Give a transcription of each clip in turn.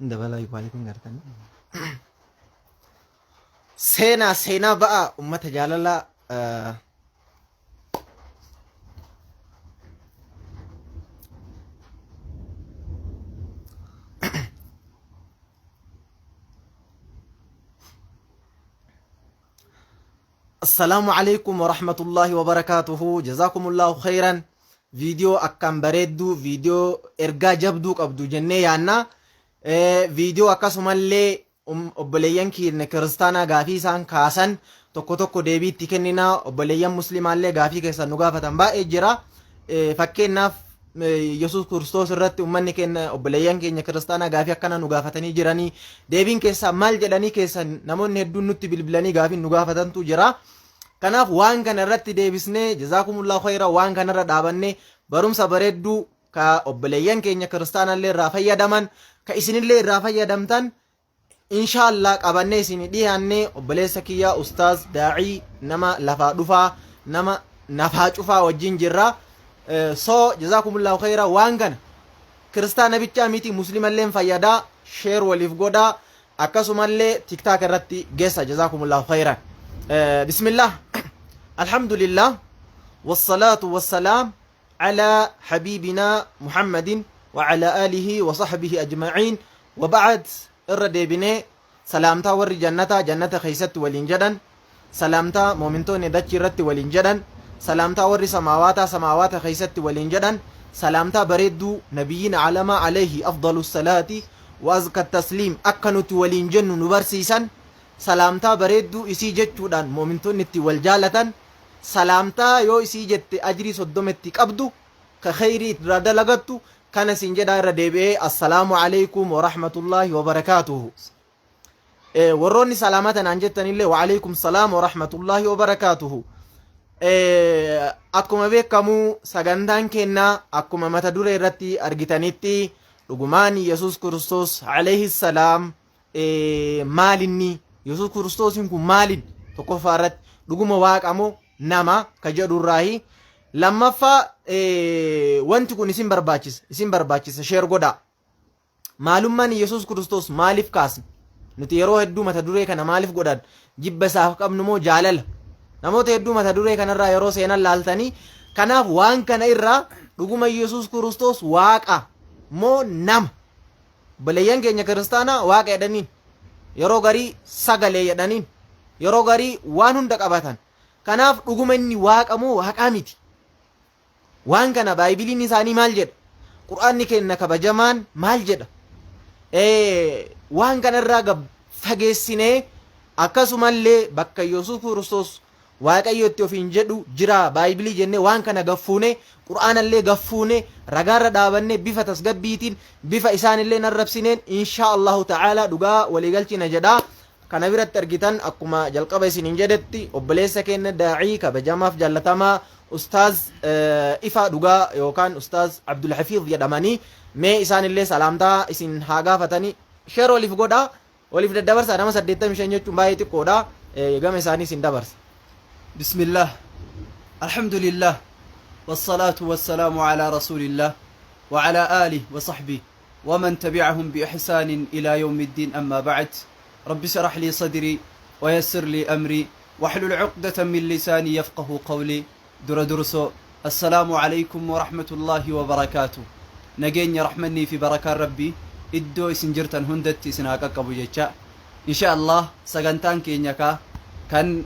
Dabala ikwali kun gartan. Seenaa ba'a ummata jaalala السلام عليكم ورحمة الله وبركاته. جزاكم الله خيرا. فيديو أكام بريدو فيديو إرجع جبدوك أبدو جنة يانا فيديو أكاسم اللي أبليان كي نكرستانا غافي سان كاسن توكو ديبي تكننا أبليان مسلمان اللي غافي كيسا نغافة با إجرا فكينا يسوس كريستوس الرت أمني كن أبليان كي نكرستانا غافي أكنا نغافة جراني ديبين كيسا مال جلاني كيسا نمون ندو نتي بالبلاني غافي نغافة تنتو جرا kanaaf waan kana irratti deebisnee jazakumullahu khayra waan kana irra dhaabanne barumsa bareeddu ka obboleeyyan keenya kiristaanallee irraa fayyadaman ka isinillee irraa fayyadamtan inshallah qabannee isin dhiyaannee obboleessa kiyya ustaaz daa'ii nama lafaa dhufaa nama nafaa cufaa wajjin jirra so jazakumullahu khayra waan kana kiristaana bichaa miti muslimalleen fayyadaa sheer waliif godhaa akkasumallee tiktaak irratti geessa jazakumullahu khayran. بسم الله الحمد لله والصلاة والسلام على حبيبنا محمد وعلى آله وصحبه أجمعين وبعد الردبني سلامتا ور جنة خيست والإنجدن سلامتا مومنتون دتش رت والإنجدن سلامتا ور سماوات خيست والإنجدن سلامتا بريدو نبينا علما عليه أفضل الصلاة وأزكى التسليم أكنت والإنجن نبرسيسا سلامتا بريدو اسي جچودان مومنتون نتي والجالتن سلامتا يو اسي جت اجري صدمتي قبدو كخيري ردلغتو كان سنجدا ردبي السلام عليكم ورحمة الله وبركاته وروني سلامتا انجتن الله وعليكم السلام ورحمة الله وبركاته akkuma beekamu sagantaan kenna akkuma mata duree irratti argitanitti dhugumaan Yesuus Kiristoos alayhi salaam maalinni Yesuus Kiristoosin kun maalin tokkoffaa irratti dhuguma waaqamoo nama ka jedhu irraahi lammaffaa wanti kun isin barbaachisa sheer godhaa maalummaan Yesuus Kiristoos maaliif kaasne nuti yeroo hedduu mata duree kana maaliif godhan jibba isaaf qabnu moo jaalala namoota hedduu mata duree kanarraa yeroo seenan laaltanii kanaaf waan kana irraa dhuguma Yesuus Kiristoos waaqa moo nama baleeyyan keenya kiristaanaa waaqa jedhaniin yeroo garii sagalee jedhaniin yeroo garii waan hunda qabatan kanaaf dhuguma inni waaqa moo waaqaa miti waan kana baaybiliin isaanii maal jedha qur'aanni keenya kabajamaan maal jedha waan kana irraa fageessinee akkasumallee bakka Yesuus Kiristoos waaqayyotti ofiin jedhu jira baaybilii jennee waan kana gaffuune qur'aanallee gaffuune ragaarra dhaabanne bifa tasgabbiitiin bifa isaanillee narrabsineen insha Allahu ta'ala dhugaa waliigalchina jedha kana biratti argitan akkuma jalqaba isiniin jedhetti obboleessa keenya daa'ii kabajamaaf jaallatamaa ustaaz ifa dhugaa yookaan ustaaz Abdul Hafiz jedhamanii mee isaanillee salaamtaa isin haa gaafatanii sheer waliif godhaa waliif daddabarsa nama 85 jechuun baay'ee xiqqoodha gama isaanii isin dabarsa. بسم الله الحمد لله والصلاة والسلام على رسول الله وعلى آله وصحبه ومن تبعهم بإحسان إلى يوم الدين أما بعد رب اشرح لي صدري ويسر لي أمري واحلل عقدة من لساني يفقه قولي درسو السلام عليكم ورحمة الله وبركاته نجيني رحمني في بركة ربي إدو سنجرتن هندت سناكك أبو جيتشا إن شاء الله سغنتان كينيكا kan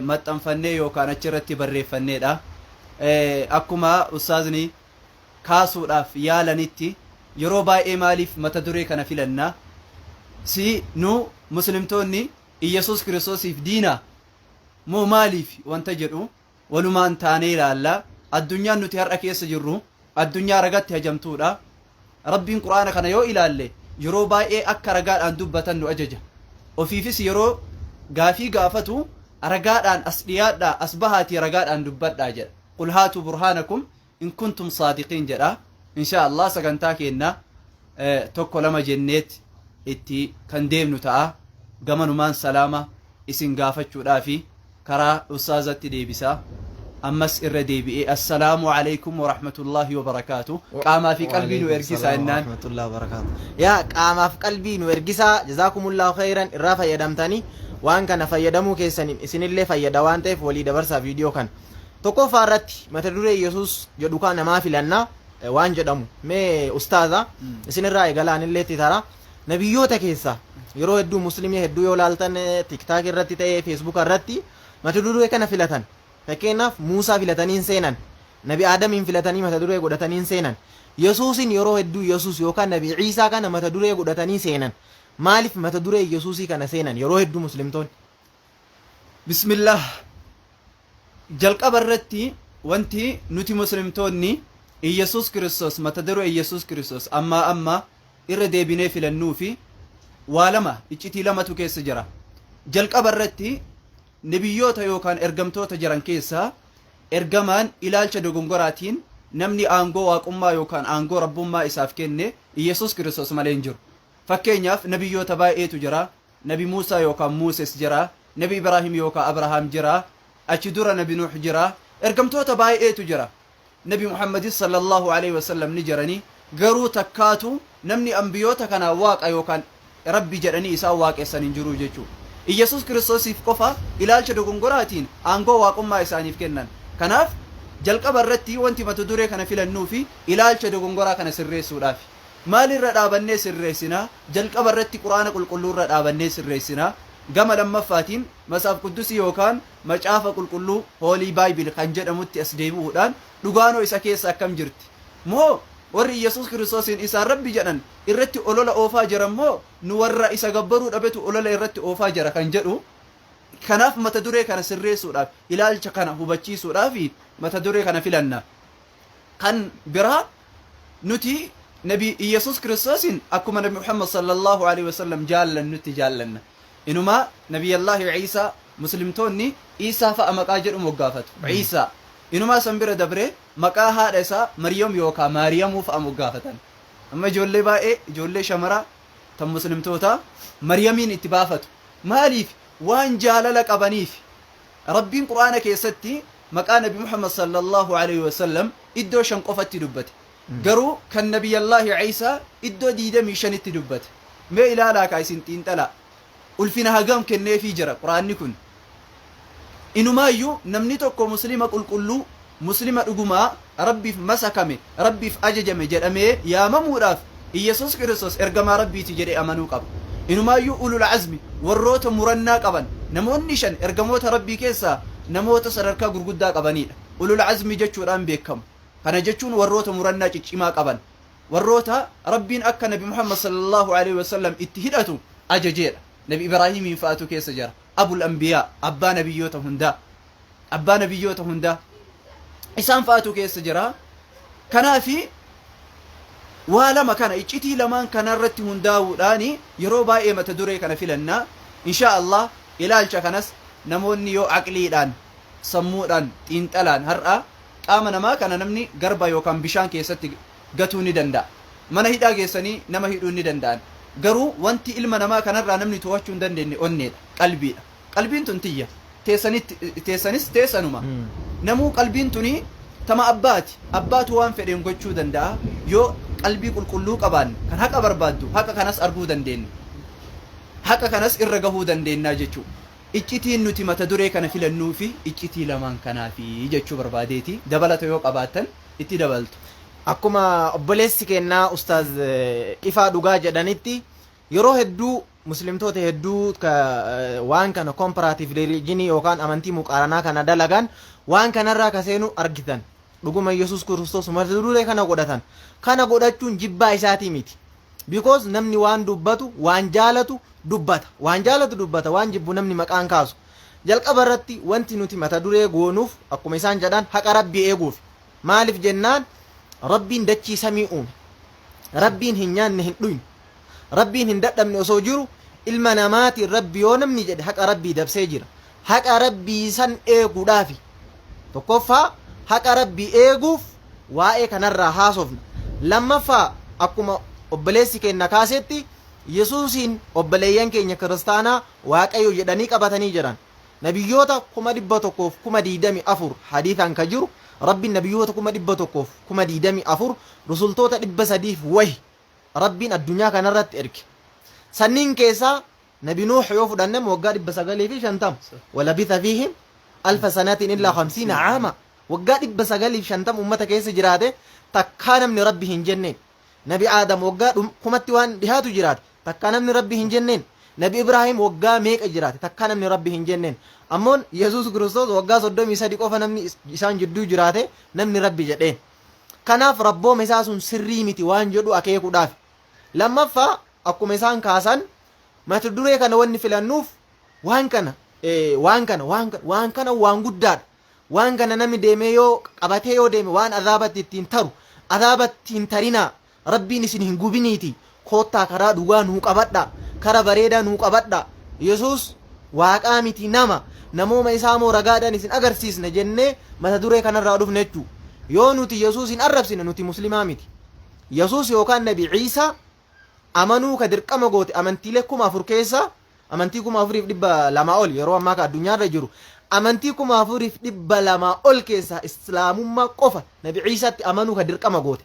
maxxanfannee yookaan achirratti barreeffanneedha akkuma ustaazni kaasuudhaaf yaalanitti yeroo baay'ee maaliif mata duree kana filanna si nu muslimtoonni Iyesuus Kiristoosiif diina moo maaliif wanta jedhu walumaan taanee ilaalla addunyaan nuti har'a keessa jirru addunyaa ragatti hajamtuudha rabbiin quraana kana yoo ilaalle yeroo baay'ee akka ragaadhaan dubbatan nu ajaja ofiifis yeroo gaafii gaafatu ragaadhaan as dhiyaadhaa as bahaati ragaadhaan dubbadhaa jedha qul haatu burhaanakum in kuntum saadiqiin jedha insha Allah sagantaa keenna tokko lama jenneet itti kan deemnu ta'a gamanumaan salaama isin gaafachuudhaa fi karaa ustaazatti deebisaa أمس الرديبي السلام عليكم ورحمة الله وبركاته قام في قلبي وإرجسا إنان ورحمة الله وبركاته يا قام في قلبي وإرجسا جزاكم الله خيرا الرافع يدمتني وان كان فيدمو كيسن إسن اللي فيدوان تيف ولي دبرسا فيديو كان تقو فارتي متدوري يسوس جدوكان ما في لنا وان جدمو مي أستاذة إسن الرأي قالان اللي تترى نبيوتا كيسا يرو هدو مسلمي هدو يولالتن تيك تاك الرتي تي فيسبوك الرتي متدوري كان فلتن فكيناف موسى فلتنين سينان نبي آدم فلتنين متدوري قدتنين سينان يسوس يرو هدو يسوس يوكان نبي عيسى كان متدوري قدتنين سينان مالف متدوري يسوسي كان سينان يرو هدو مسلمتون بسم الله جلق برتي وانتي نوتي مسلمتوني يسوس كريستوس متدوري يسوس كريستوس أما إردي بني في النوفي والما إجتي لما تكيس جرا جلق برتي نبيوتا يوكان إرقمتوتا جران كيسا إرقمان إلالچا دوغنغوراتين نمني آنغو واقما يوكان آنغو ربما إساف كني يسوس كريستوس مالينجر فكينياف نبيوتا بايتو جرا نبي موسى يوكان موسيس جرا نبي إبراهيم يوكا أبراهام جرا أچدورا نبي نوح جرا إرقمتوتا بايتو جرا نبي محمد صلى الله عليه وسلم نجرني غرو تكاتو نمني أنبيوتا كان واق يوكان ربي جراني إسا واق إسان انجرو جيچو يسوس كريستوس قفا إلالچا دوغنغوراتين آنغو واقما إسانيف كنن كناف جلق برتي وانتي متدوري كان في النوفي إلالچا دوغنغورا كان سرسو دافي مالي ردابني سرسنا جلق برتي قرآن قل ردابني سرسنا gama lammaffaatiin masaaf quddusii yookaan macaafa qulqulluu hoolii baaybil kan jedhamutti as deebi'uudhaan dhugaanoo isa keessa akkam jirti moo warri yesuus kiristoosiin isaan rabbi jedhan irratti olola oofaa jiran moo nu warra isa gabbaruu dhabetu olola irratti oofaa jira kan jedhu kanaaf mata duree kana sirreessuudhaaf ilaalcha kana hubachiisuudhaaf mata duree kana filanna kan biraa nuti nabi yesuus kiristoosiin akkuma nabi muhammad sallallahu alaihi wasallam jaallannutti jaallanna إنما نبي الله عيسى مسلمتوني عيسى فأمقا جرو مقافت عيسى إنما سنبر دبره مقا هذا مريم يوكا مريم فأمقافتا أما جولي بائي جولي شمرا تم مسلمتوتا مريمين اتبافت ماليف وان جاللك أبنيف ربين قرآنك يستي مقا نبي محمد صلى الله عليه وسلم إدو شنقفت دبت قرو كان نبي الله عيسى إدو ديدمي شنت دبت ما إلا لاك عيسين تلا ulfina hagam kennee fi jira quraanni kun inumaayyuu namni tokko muslima qulqulluu muslima dhugumaa rabbiif masakame rabbiif ajajame jedhamee yaamamuudhaaf yesuus kiristoos ergamaa rabbiiti jedhee amanuu qaba inumaayyuu ulul azmi warroota murannaa qaban namoonni shan ergamoota rabbii keessaa namoota sadarkaa gurguddaa qabanidha ulul azmi jechuudhaan beekamu kana jechuun warroota murannaa ciccimaa qaban warroota rabbiin akka nabi muhammad sallallahu alaihi wasallam itti hidhatu ajajeedha نبي إبراهيم فاتو كيس جرى أبو الأنبياء أبا نبيوته هندا إسان فاتو كيس جرى كان في ولا ما كان إجتي لما كان رت هندا وداني يروبا إما تدوري كان في لنا إن شاء الله إلى الشكنس نموني يو عقلي دان سمودان تنتلان هرأ آمنا ما كان نمني غربا يو كان بشان كيستي قتوني دندا من هيدا كيسني نما هيدوني دندان garuu wanti ilma namaa kanarraa namni to'achuu hin dandeenye onneedha qalbiidha qalbiin tun tiyya teessanis teessanuma namuu qalbiin tuni tama abbaatu waan fedheen gochuu danda'a yoo qalbii qulqulluu qabaanne kan haqa barbaaddu haqa kanas arguu dandeenya haqa kanas irra gahuu dandeenya jechuu iccitiin nuti mata duree kana filannuu fi iccitii lamaan kanaafi jechuu barbaadeeti dabalata yoo qabaattan itti dabaltu akkuma obboleessi kennaa ustaaz ifaa dhugaa jedhanitti yeroo hedduu muslimtoota hedduu waan kana comparative religion yookaan amantii muqaaranaa kana dalagan waan kanarraa kaseenu argitan dhuguma yesuus kiristoos mata duree kana godhatan kana godhachuun jibbaa isaatii miti because namni waan dubbatu waan jaalatu dubbata waan jibbu namni maqaan kaasu jalqaba irratti wanti nuti mata duree goonuuf akkuma isaan jedhan haqa rabbii eeguuf maaliif jennaan rabbiin dachii samii uume rabbiin hin nyaanne hin dhuyne rabbiin hin dadhabne osoo jiru ilma namaati rabbi yoo namni jedhe haqa rabbii dabsee jira haqa rabbii san eeguudhaafi tokkoffaa haqa rabbii eeguuf waa'ee kanarraa haasofna lammaffaa akkuma obboleessi keenya kaasetti yesuusiin obboleeyyan keenya kiristaanaa waaqayyo jedhanii qabatanii jiran nabiyyoota 124 hadiithaan ka jiru rabbiin nabiyyoota 124 rusultoota 300 wahi rabbiin addunyaa kanarratti erge sanniin keessaa nabi nuux yoo fudhanne waggaa 950 walabitha fiihim alfa sanatin illaa 50 caama waggaa 950 ummata keessa jiraate takkaa namni rabbi hin jenneen nabi aadam waggaa kumatti waan dhihaatu jiraate takkaa namni rabbi hin jenneen nabi ibraahim waggaa meeqa jiraate takkaa namni rabbi hin jenneen ammoon yesuus kiristoos waggaa 33 qofa namni isaan jidduu jiraate namni rabbi jedheen kanaaf rabbooma isaa sun sirrii miti waan jedhu akeekuudhaaf lammaffaa akkuma isaan kaasan mata duree kana wanni filannuuf waan kana waan guddaadha waan kana namni deemee yoo qabatee yoo deeme waan azaabatti ittiin taru azaabatti hin tarinaa rabbiin isin hin gubiniiti koottaa karaa dhugaa nuu qabadha kara bareedaa nuu qabadha yesuus waaqaa miti namooma isaa moo ragaadhaan isin agarsiisna jennee mata duree kanarraa dhufne jechuu yoo nuti yesuus hin arrabsine nuti muslimaa miti yesuus yookaan nabi ciisaa amanuu ka dirqama goote amantiilee 4,000 keessa amantii 4,200 ol yeroo ammaa ka addunyaarra jiru amantii 4,200 ol keessa islaamummaa qofa nabi ciisaatti amanuu ka dirqama goote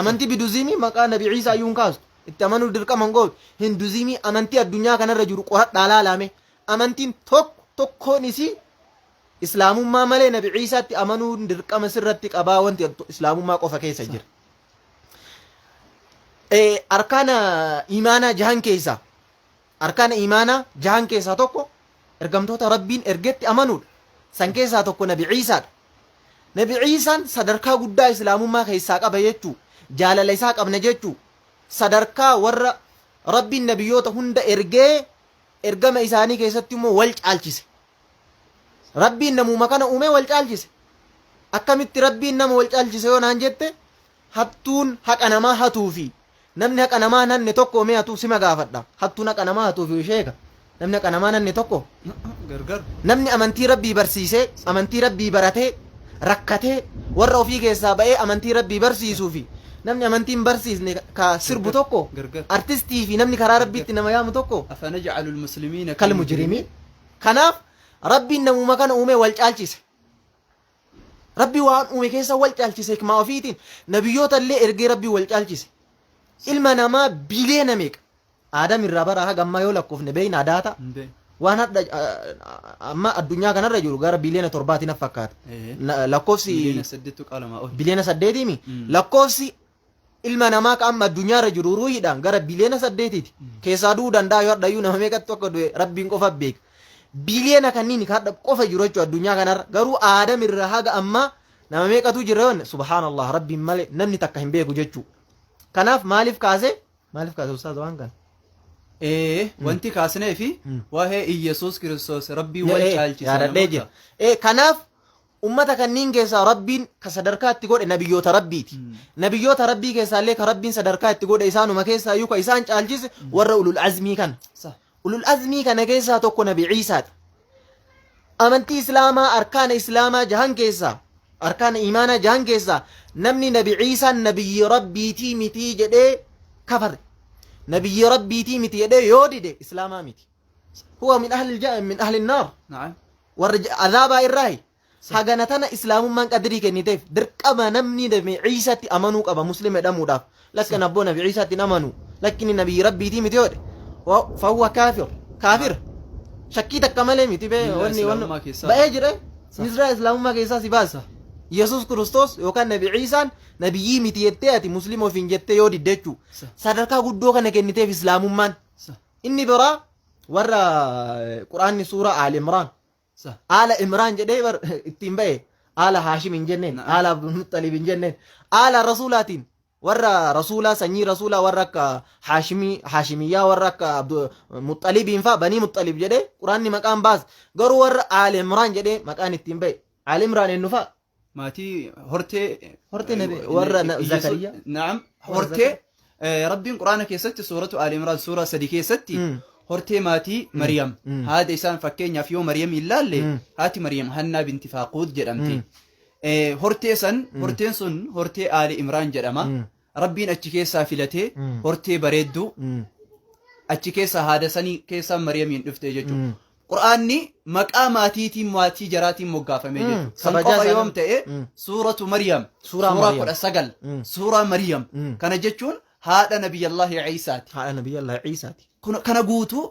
amantii biduziimii maqaa nabi ciisaa iyyuu hin kaastu itti amanuu dirqama hin goote hinduziimii amantii addunyaa kanarra jiru qoradhaa laalame amantiin tokkoon isii islaamummaa malee nabi ciisaatti amanuu dirqama sirratti qabaa wanti islaamummaa qofa keessa jira arkaana imaanaa jahan keessaa tokko ergamtoota rabbiin ergetti amanuudha san keessaa tokko nabi ciisaadha nabi ciisaan sadarkaa guddaa islaamummaa keessaa qaba jechuu jaalala isaa qabna jechuu sadarkaa warra rabbiin nabiyyoota hunda ergee ergama isaanii keessatti immoo wal caalchise rabbiin namuma kana uume wal caalchise akkamitti rabbiin nama wal caalchise yoo naan jette hattuun haqa namaa hatuufi namni haqa namaa nanne tokko mee hatuu sima gaafadha hattuun haqa namaa hatuufi sheeka namni haqa namaa nanne tokko gargar namni amantii rabbii barsiisee amantii rabbii baratee rakkatee warra ofii keessaa ba'ee amantii rabbii barsiisuufi namni amantiin barsiisne ka sirbu tokko artistii fi namni karaa rabbiitti nama yaamu tokko afanaj'alu almuslimiina kal mujrimiin kanaaf rabbiin namuma kana uume wal caalchise rabbi waan uume keessa wal caalchise hikmaa ofiitiin nabiyyoota illee ergee rabbii wal caalchise ilma namaa biliyeena meeqa aadam irraa bara haga ammaa yoo lakkoofne beeyna adaata waan hadda amma addunyaa kanarra jiru gara biliyeena 7 fakkaata lakkoofsi biliyeena 8 lakkoofsi ilma namaa ka amma addunyaarra jiru ruuhiidhaan gara biliyeena 8ti keessaa du'uu danda'a yoo hadhayyuu nama meeqatti akka du'e rabbiin qofa beeka biliyeena kanniin ka hadha qofa jiru jechuu addunyaa kanarra garuu aadam irraa haga ammaa nama meeqatu jira yoon subhaanallah rabbiin malee namni takka hin beeku jechuu kanaaf maaliif kaase ustaaz waan kana wanti kaasnee fi waa'ee Iyesuus Kiristoos rabbii wal caalchisa kanaaf ummata kanniin keessaa rabbiin ka sadarkaa itti godhe nabiyyoota rabbiiti nabiyyoota rabbii keessaa illee ka rabbiin sadarkaa itti godhe isaanuma keessaa iyyuu ka isaan caalchise warra ulul azmii kana ulul azmii kana keessaa tokko nabi ciisaadha amantii islaamaa arkaana islaamaa jahan keessaa arkaana imaanaa jahan keessaa namni nabi ciisaan nabiyyi rabbiitii mitii jedhee kafare nabiyyi rabbiitii miti jedhee yoo dide islaamaa miti huwa min ahli النار warra azaabaa irraahi hagana tana islaamummaan qadrii kenniteef dirqama namni nabi ciisaatti amanuu qaba muslima jedhamuudhaaf lakkin abboo nabi ciisaatti amanu lakkin nabiyyi rabbiitii miti jedhe fahuwa kaafir shakkii takka malee miti wanni ba'ee jire misraa islaamummaa keessaa si baasa yesus kristos yookaan nabi ciisaan nabiyyii miti jettee ati muslima ofiin jettee yoo didde jechuu sadarkaa guddoo kana kenniteef islaamummaan inni biraa warra quraanni suura aal imraan aala imraan jedhee ittiin ba'e aala haashim hin jenneen aala abdulmuxalib hin jenneen aala rasuulaatiin warra rasuulaa sanyii rasuulaa warra akka haashimiyyaa warra akka muxalibiin faa banii muxalib jedhee quraanni maqaan baas garuu warra aal imraan jedhee maqaan ittiin ba'e aal imraan eenyu faa maatii hortee nabi warra zakariyaa naam hortee rabbiin quraana keessatti suuratu aal imraan suura 3 keessatti hortee maatii Maryam haadha isaan fakkeenyaaf yoo Maryam ilaalle haati Maryam Hannaa binti Faaquud jedhamti horteen sun hortee aali Imraan jedhama rabbiin achi keessaa filatee hortee bareedduu achi keessaa haadha sanii keessaa Maryamiin dhufte jechuudha qur'aanni maqaa maatiitiin maatii jaraatiin moggaafamee jiru san kabajaa qofa sana- yoom ta'e suuratu maryam Suuraa suuraa Maryam. 19 suuraa maryam kana jechuun haadha nabiyyallaahi ciisaati haadha nabiyyi Allah Ciisaati. kana guutuu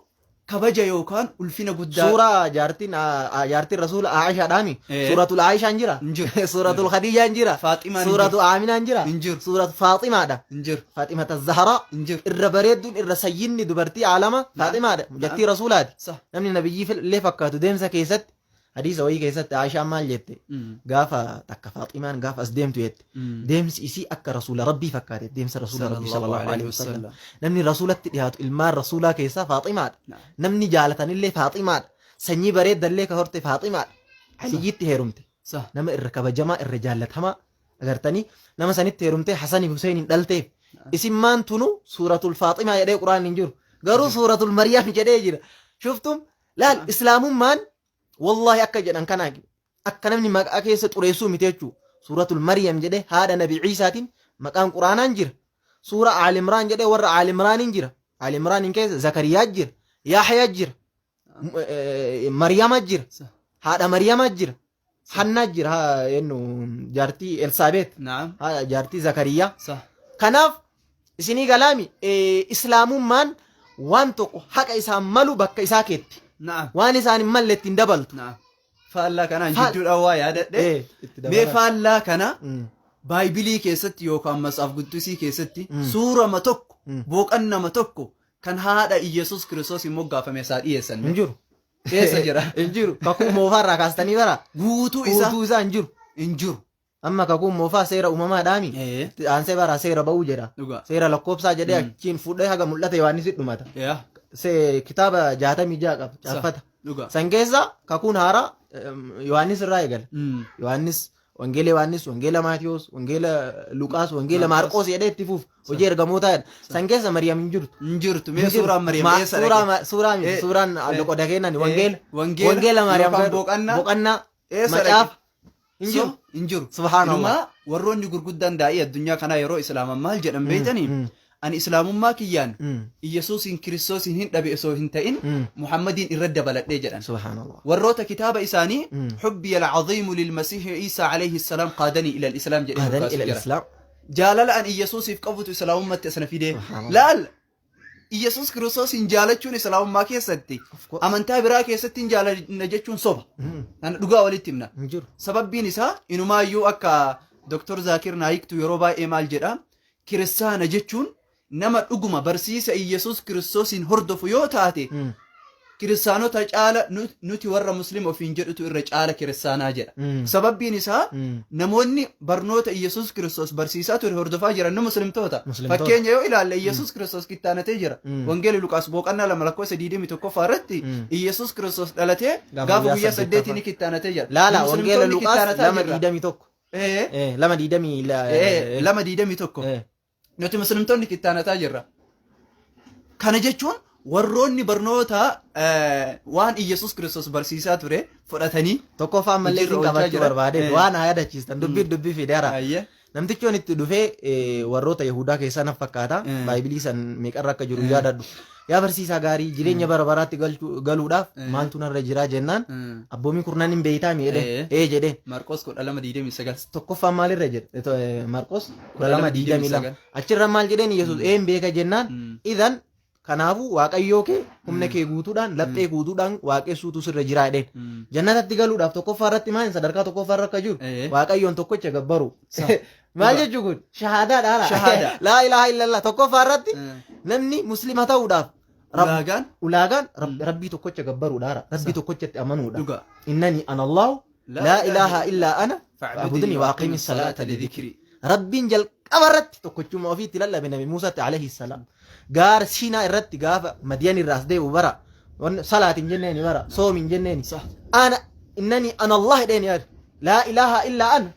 kabaja yookaan ulfina guddaa Suuraa jaartiin rasuula Aishaadhaami. Suuratul Aishaan jira. Hin jiru. Suuratul Khadiijaan jira. Faaximaan hin Suuratul Aaminaan jira. Hin jiru. Suuratul Faaximaadha. hin jiru Faaximata Zahraa. hin jiru Irra bareedduun irra sayyinni dubartii caalama Faaximaadha. Jattii rasuulaati. Sah. Namni nabiyyii illee fakkaatu deemsa keessatti hadiisa wayii keessatti Aishaan maal jette gaafa takka Faaximaan gaafa as deemtu jette deemsi isii akka rasuula rabbii fakkaate deemsa rasuula rabbii sallallahu alaihi wasallam. Namni rasuulatti dhiyaatu ilmaan rasuulaa keessaa Faaximaadha. Namni jaalatanillee Faaximaadha. Sanyii bareeddallee ka horte Faaximaadha. Aliyyitti heerumte. Sah. Nama irra kabajamaa irra jaallatamaa agartanii nama sanitti heerumtee Hasanii Hussein dhalteef isin maan tunu suuratul Faaximaa jedhee quraan hin jiru garuu suuratul Maryam jedhee jira. Shuftum laal islaamummaan wallahi akka jedhan kanaa akka namni maqaa keessa xureessuu miti jechuu suuratul Maryam jedhee haadha nabi Ciisaatiin maqaan quraanaan jira. Suura Aalimraan jedhee warra Aalimraaniin jira. Aalimraaniin keessa Zakariyaa jira. Yahyaa jira. Maryama jira. Haadha Maryama jira. Hannaa jira yennu jaartii Elsaabeet. naam Jaartii Zakariyaa. sah Kanaaf isinii galaami islaamummaan waan tokko haqa isaan malu bakka isaa keetti. naam Waan isaan hin malle ittiin dabaltu. naam faallaa kanaan Faal- jidduudhaan waa yaadadhe mee faallaa kana baayibilii keessatti yookaan matsaaf quddusii keessatti suurama tokko booqannama tokko kan haadha Iyesuus Kiristoos hin moggaafame isaa dhiyeessan Hin jiru. Eessa jira? Hin jiru. Kakuu moofaarraa kaastanii bara. guutuu isaa Guutuu isaa hin jiru. hin jiru Amma kakuun moofaa seera uumamaadhaami. Aansee bara seera ba'uu jedha. dhugaa Seera lakkoofsaa jedhee achiin fuudhee haga mul'ata Yohaannis dhumata. yaa Kitaaba 66 qaba. Caaffata. dhugaa San keessa kakuun haaraa Yohaannis irraa eegala. Yohaannis wangeela Yohaannis, wangeela Maatiyoos, wangeela Luqaas, wangeela Maarqoos jedhee itti fuuf hojii ergamootaa jedha. San keessa Maryam hin jirtu. hin jirtu mee suuraan Maryam eessa dhaqe? Suuraa miti suuraan loqoda kennan wangeela. wangeela Wangeela Maryam yookaan boqonnaa boqonnaa eessa macaafa hin So, jiru. hin jiru Subhaanallah. Inumaa warroonni gurguddaan daa'ii addunyaa kanaa yeroo islaaman maal jedhan beeytanii ani islaamummaa kiyyaan Iyesuusin Kiristoosiin hin dhabe osoo hin ta'in Muhammadiin irra dabaladhee jedhan Subhaanallah. warroota kitaaba isaanii xubbiya alcaziimu lilmasiixi Iisaa alayhi salaam qaadanii ila alislaam jedhee هذا fakkaatu إلى jira الإسلام. jaalala an Iyesuusiif qabutu islaamummatti asna fidee Subhaanallah. laal Iyesuus Kiristoosin jaalachuun islaamummaa keessatti course. amantaa biraa keessatti hin jaalanna jechuun soba kan dhugaa walitti himna hin jiru. sababbiin isaa inumaayyuu akka Dr. Zaakir Naayiktu yeroo baay'ee maal jedha kiristaana jechuun nama dhuguma barsiisa Iyesuus Kiristoosiin hordofu yoo taate kiristaanota caala nuti warra muslim ofiin jedhutu irra caala kiristaanaa jedha sababbiin isaa namoonni barnoota Iyesuus Kiristoos barsiisaa ture hordofaa jiran nu muslimtoota fakkeenya yoo ilaalle Iyesuus Kiristoos kittaanatee jira wangeeli Luqaas boqonnaa 2:21 irratti Iyesuus Kiristoos dhalatee gaafa guyyaa 8 ni kittaanatee jira laala wangeela Luqaas 2:21 2:21 nuti muslimtoonni kittaanataa jirra kana jechuun warroonni barnoota waan Iyesuus Kiristoos barsiisaa ture fudhatanii tokkoffaa ammallee isin qabachuu barbaade waan haa yaadachiistan dubbii fideera. Namtichi waan itti dhufee warroota Yahudaa keessaa naf fakkaata baayibilii san meeqarra akka jiru yaadadhu. Yaa barsiisaa gaarii jireenya bara baraatti galuudhaaf maaltu narra jira jennaan abboomii kurnan hin beeytaa miidhe jedheen. Marqos 12:29 tokkoffaan maalirra jedhe Marqos 12:22 achirra maal jedheen Yesuus een beeka jennaan idan kanaafuu waaqayyoo kee humna kee guutuudhaan laphee guutuudhaan waaqessuutu sirra jira jedheen jannatatti galuudhaaf tokkoffaa irratti maal sadarkaa tokkoffaa irra akka jiru waaqayyoon tokkocha gabbaru maal jechuun kun shahaadaadha laa ilaaha illallah tokkoffaa irratti namni muslima ta'uudhaaf ulaagaan rabbii tokkocha gabbaruudha rabbii tokkochatti amanuudha innani ana allahu laa ilaaha illaa ana fa'budni waaqimi salaata lidhikri rabbiin jalqaba irratti tokkochuma ofiitti lallabe nabi Muusaatti alayhi salaam gaar Siinaa irratti gaafa Madiyan irraas deebi'u bara salaatiin jenneeni bara soomiin jenneeni ana innani ana allah jedheen yaad laa ilaaha illaa ana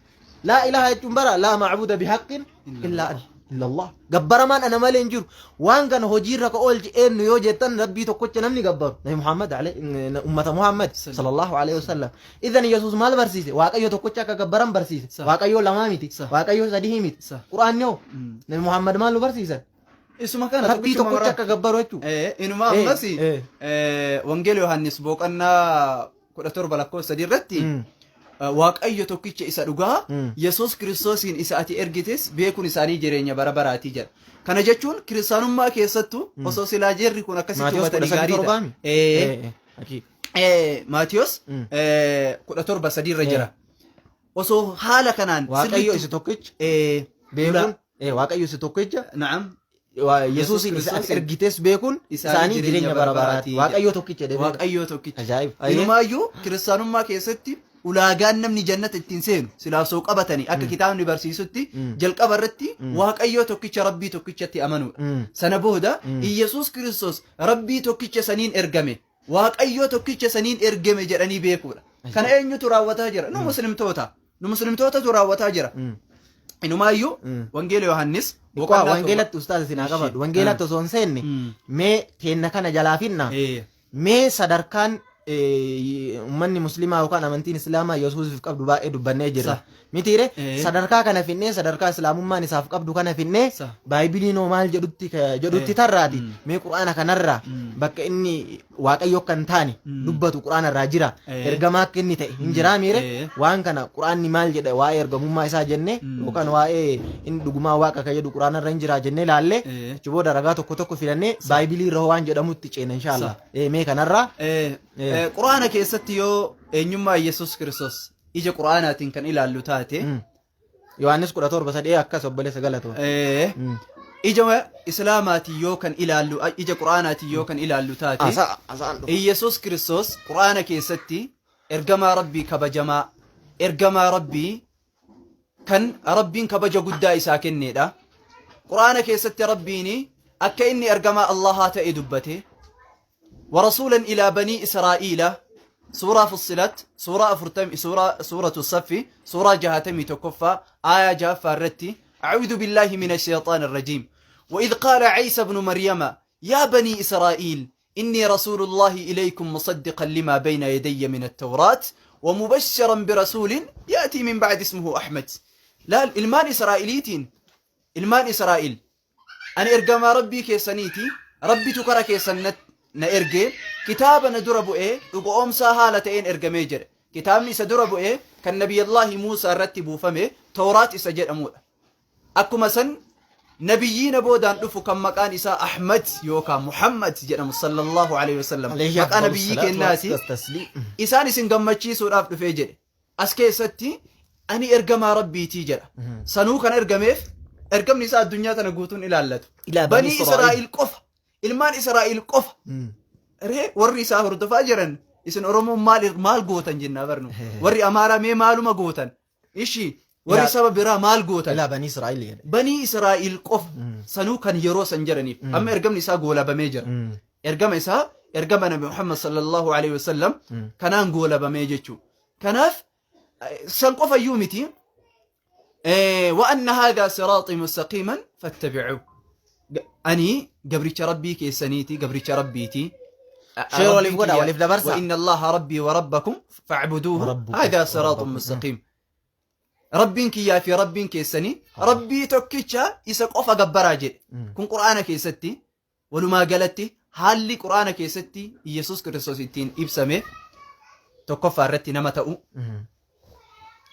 laa ilaaha jechuun bara laa macbuda bihaqqin illaa ana illa Allah gabbaramaan ana malee hin jiru waan kana hojiirra ka oolchi eenyu yoo jettan rabbii tokkocha namni gabbaru nabi Muhammad ummata Muhammad sallallahu alaihi wasallam idan Yesuus maal barsiise waaqayyo tokkocha akka gabbaran barsiise waaqayyo lamaa miti waaqayyo sadii miti quraanni hoo nabi Muhammad maal nu barsiisan isuma kana rabbii tokkocha akka gabbaru jechuu inuma ammas wangeela Yohaannis boqonnaa 17 lakkoofsa 3 irratti waaqayyo tokkicha isa dhugaa Yesuus Kiristoosiin isa ati ergites beekuun isaanii jireenya bara baraatii jedha. Kana jechuun kiristaanummaa keessattuu osoo silaa jeerri kun akkasitti hubatanii gaariidha. Maatiyos 17:3 irra jira. Osoo haala kanaan waaqayyo isa tokkicha beekuun waaqayyo isa tokkicha na'am Yesuusin isa ergites beekuun isaanii jireenya bara baraatii. Waaqayyo tokkicha jedhee waaqayyo tokkicha. Ajaa'iba. Inumaayyuu kiristaanummaa keessatti ulaagaan namni jannata ittiin seenu silaaf soo qabatanii akka kitaabni barsiisutti jalqaba irratti waaqayyo tokkicha rabbii tokkichatti amanuudha. Sana booda Iyesuus Kiristoos rabbii tokkicha saniin ergame waaqayyo tokkicha saniin ergame jedhanii beekuudha. Kana eenyutu raawwataa jira? Nu muslimtootatu raawwataa jira. Inumaayyuu wangeela Yohaannis wangeelatti ustaaza sinaa qabadhu wangeelatti osoo hin seenne mee teenna kana jalaa finna mee sadarkaan ummanni muslimaa yookaan amantiin islaamaa Yesuusiif qabdu baay'ee dubbannee jirra. Mitiire sadarkaa kana finnee sadarkaa islaamummaan isaaf qabdu kana finnee baaybiliin maal jedhutti tarraati mee quraana kanarraa bakka inni waaqayyo akka hin taane dubbatu quraana irraa jira ergamaa akka inni ta'e hin jiraa miire waan kana quraanni maal jedha waa'ee ergamummaa isaa jennee yookaan waa'ee inni dhugumaa waaqa ka jedhu quraana irra hin jiraa jennee laallee achi booda ragaa tokko tokko filannee baaybilii irra waan jedhamutti ceena inshaallah mee kanarraa quraana keessatti yoo eenyummaa Yesuus Kiristoos ija quraanaatiin kan ilaallu taate Yohaannis 17:3 akkas obboleessa galatoo ija islaamaatiin yoo kan ilaallu ija quraanaatiin yoo kan ilaallu taate Yesuus Kiristoos quraana keessatti ergamaa rabbii kabajamaa ergamaa rabbii kan rabbiin kabaja guddaa isaa kenneedha. Quraana keessatti rabbiin akka inni ergamaa Allahaa ta'e dubbate ورسولا إلى بني إسرائيل سورة فصلت سورة الصف سورة جهتمي تكفى آية جافة الرتي أعوذ بالله من الشيطان الرجيم وإذ قال عيسى بن مريم يا بني إسرائيل إني رسول الله إليكم مصدقا لما بين يدي من التوراة ومبشرا برسول يأتي من بعد اسمه أحمد. لا المان إسرائيليتين المان إسرائيل أنا إرقام ربي كيسانيتي ربي تكرا كيسانت na erge kitaaba na dura bu'ee dhugoomsaa haala ta'een ergamee jira. Kitaabni isa dura bu'ee kan nabiyyallahi Muusaa irratti buufame Tawraat isa jedhamudha. Akkuma san nabiyyiina boodaan dhufu kan maqaan isaa Ahmad yookaan Muhammad jedhamu sallallahu alaihi wasallam maqaa nabiyyii kennaati. Isaan isin gammachiisuudhaaf dhufee jedhe. As keessatti ani ergamaa rabbiitii jedha. Sanuu kan ergameef ergamni isaa addunyaa tana guutuun ilaallatu. Bani Israa'il qofa ilmaan Israa'il qofa warri isaa hordofaa jiran isin Oromoo maal gootan jennaa barnu warri Amaaraa mee maaluma gootan ishi warri saba biraa maal gootan bani Israa'il qofa sanuu kan yeroo san jiraniif amma ergamni isaa goolabamee jira ergama isaa ergama Nabi Muhammad sallallahu alaihi wasallam kanaan goolabamee jechuu kanaaf san qofa iyyuu miti wa anna hadha siraatii mustaqiman fattabi'uu أني قبريش ربي كيسانيتي قبريش ربيتي شير وليف قدا وليف دبرسا وإن الله ربي وربكم فاعبدوه هذا صراط مستقيم ربينك يا في ربين كيساني ربي توكيتشا يسق أفا قبراجي كن قرآنك يستي ولما قالتي هل لي قرآنك يستي يسوس كريستوس التين إبسامي توقف الرتي نمتأو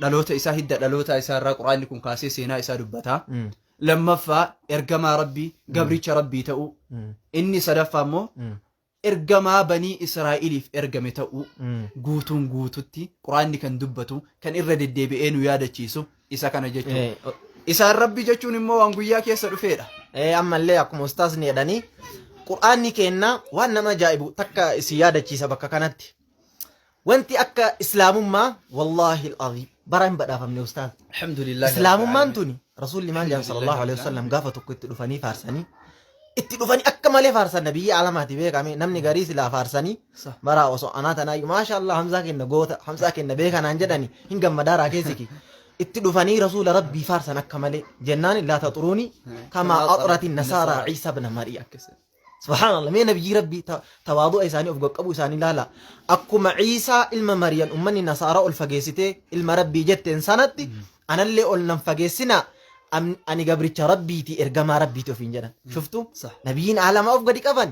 لالوتا إسا هدى لالوتا إسا الرا قرآن لكم كاسي سينا إسا دبتا لما فا إرجما ربي قبريش ربي تأو إني صدفا مو إرجما بني إسرائيل في إرجما تأو قوتون قوتوتي قرآن كان دبتو كان إرد الدبئين ويادا تشيسو إسا كان جتو إسا ربي جتو نمو وانقوياك يسر فيرا أما اللي أكو مستاذني يداني قرآن كينا وانا ما جايبو تكا سيادة تشيسا بكا كانت وانتي أكا إسلام ما والله العظيم برام بدا فمني أستاذ الحمد لله إسلام ما أنتوني رسول الله صلى الله عليه وسلم قافة كنت دفني فارساني اتدفني أكمل فارسان نبي علامات بيك عمي نمني قريس لا فارساني برا وصو أنا تناي ما شاء الله حمزة كن نقوت حمزة كن نبيك أنا انجدني هنقم مدارا كيسكي اتدفني رسول ربي فارسان أكمل جنان لا تطروني كما أطرت النصارى عيسى بن مريم سبحان الله مين نبي ربي تواضع إساني أفقك أبو إساني لا أكما عيسى إلما مريم أمني النصارى الفقيسته إلما ربي جت إنسانتي أنا اللي قلنا فقيسنا ani gabricha rabbiiti ergamaa rabbiiti ofiin jedhan shuftu صح nabiyyiin alamaa of gadi qaban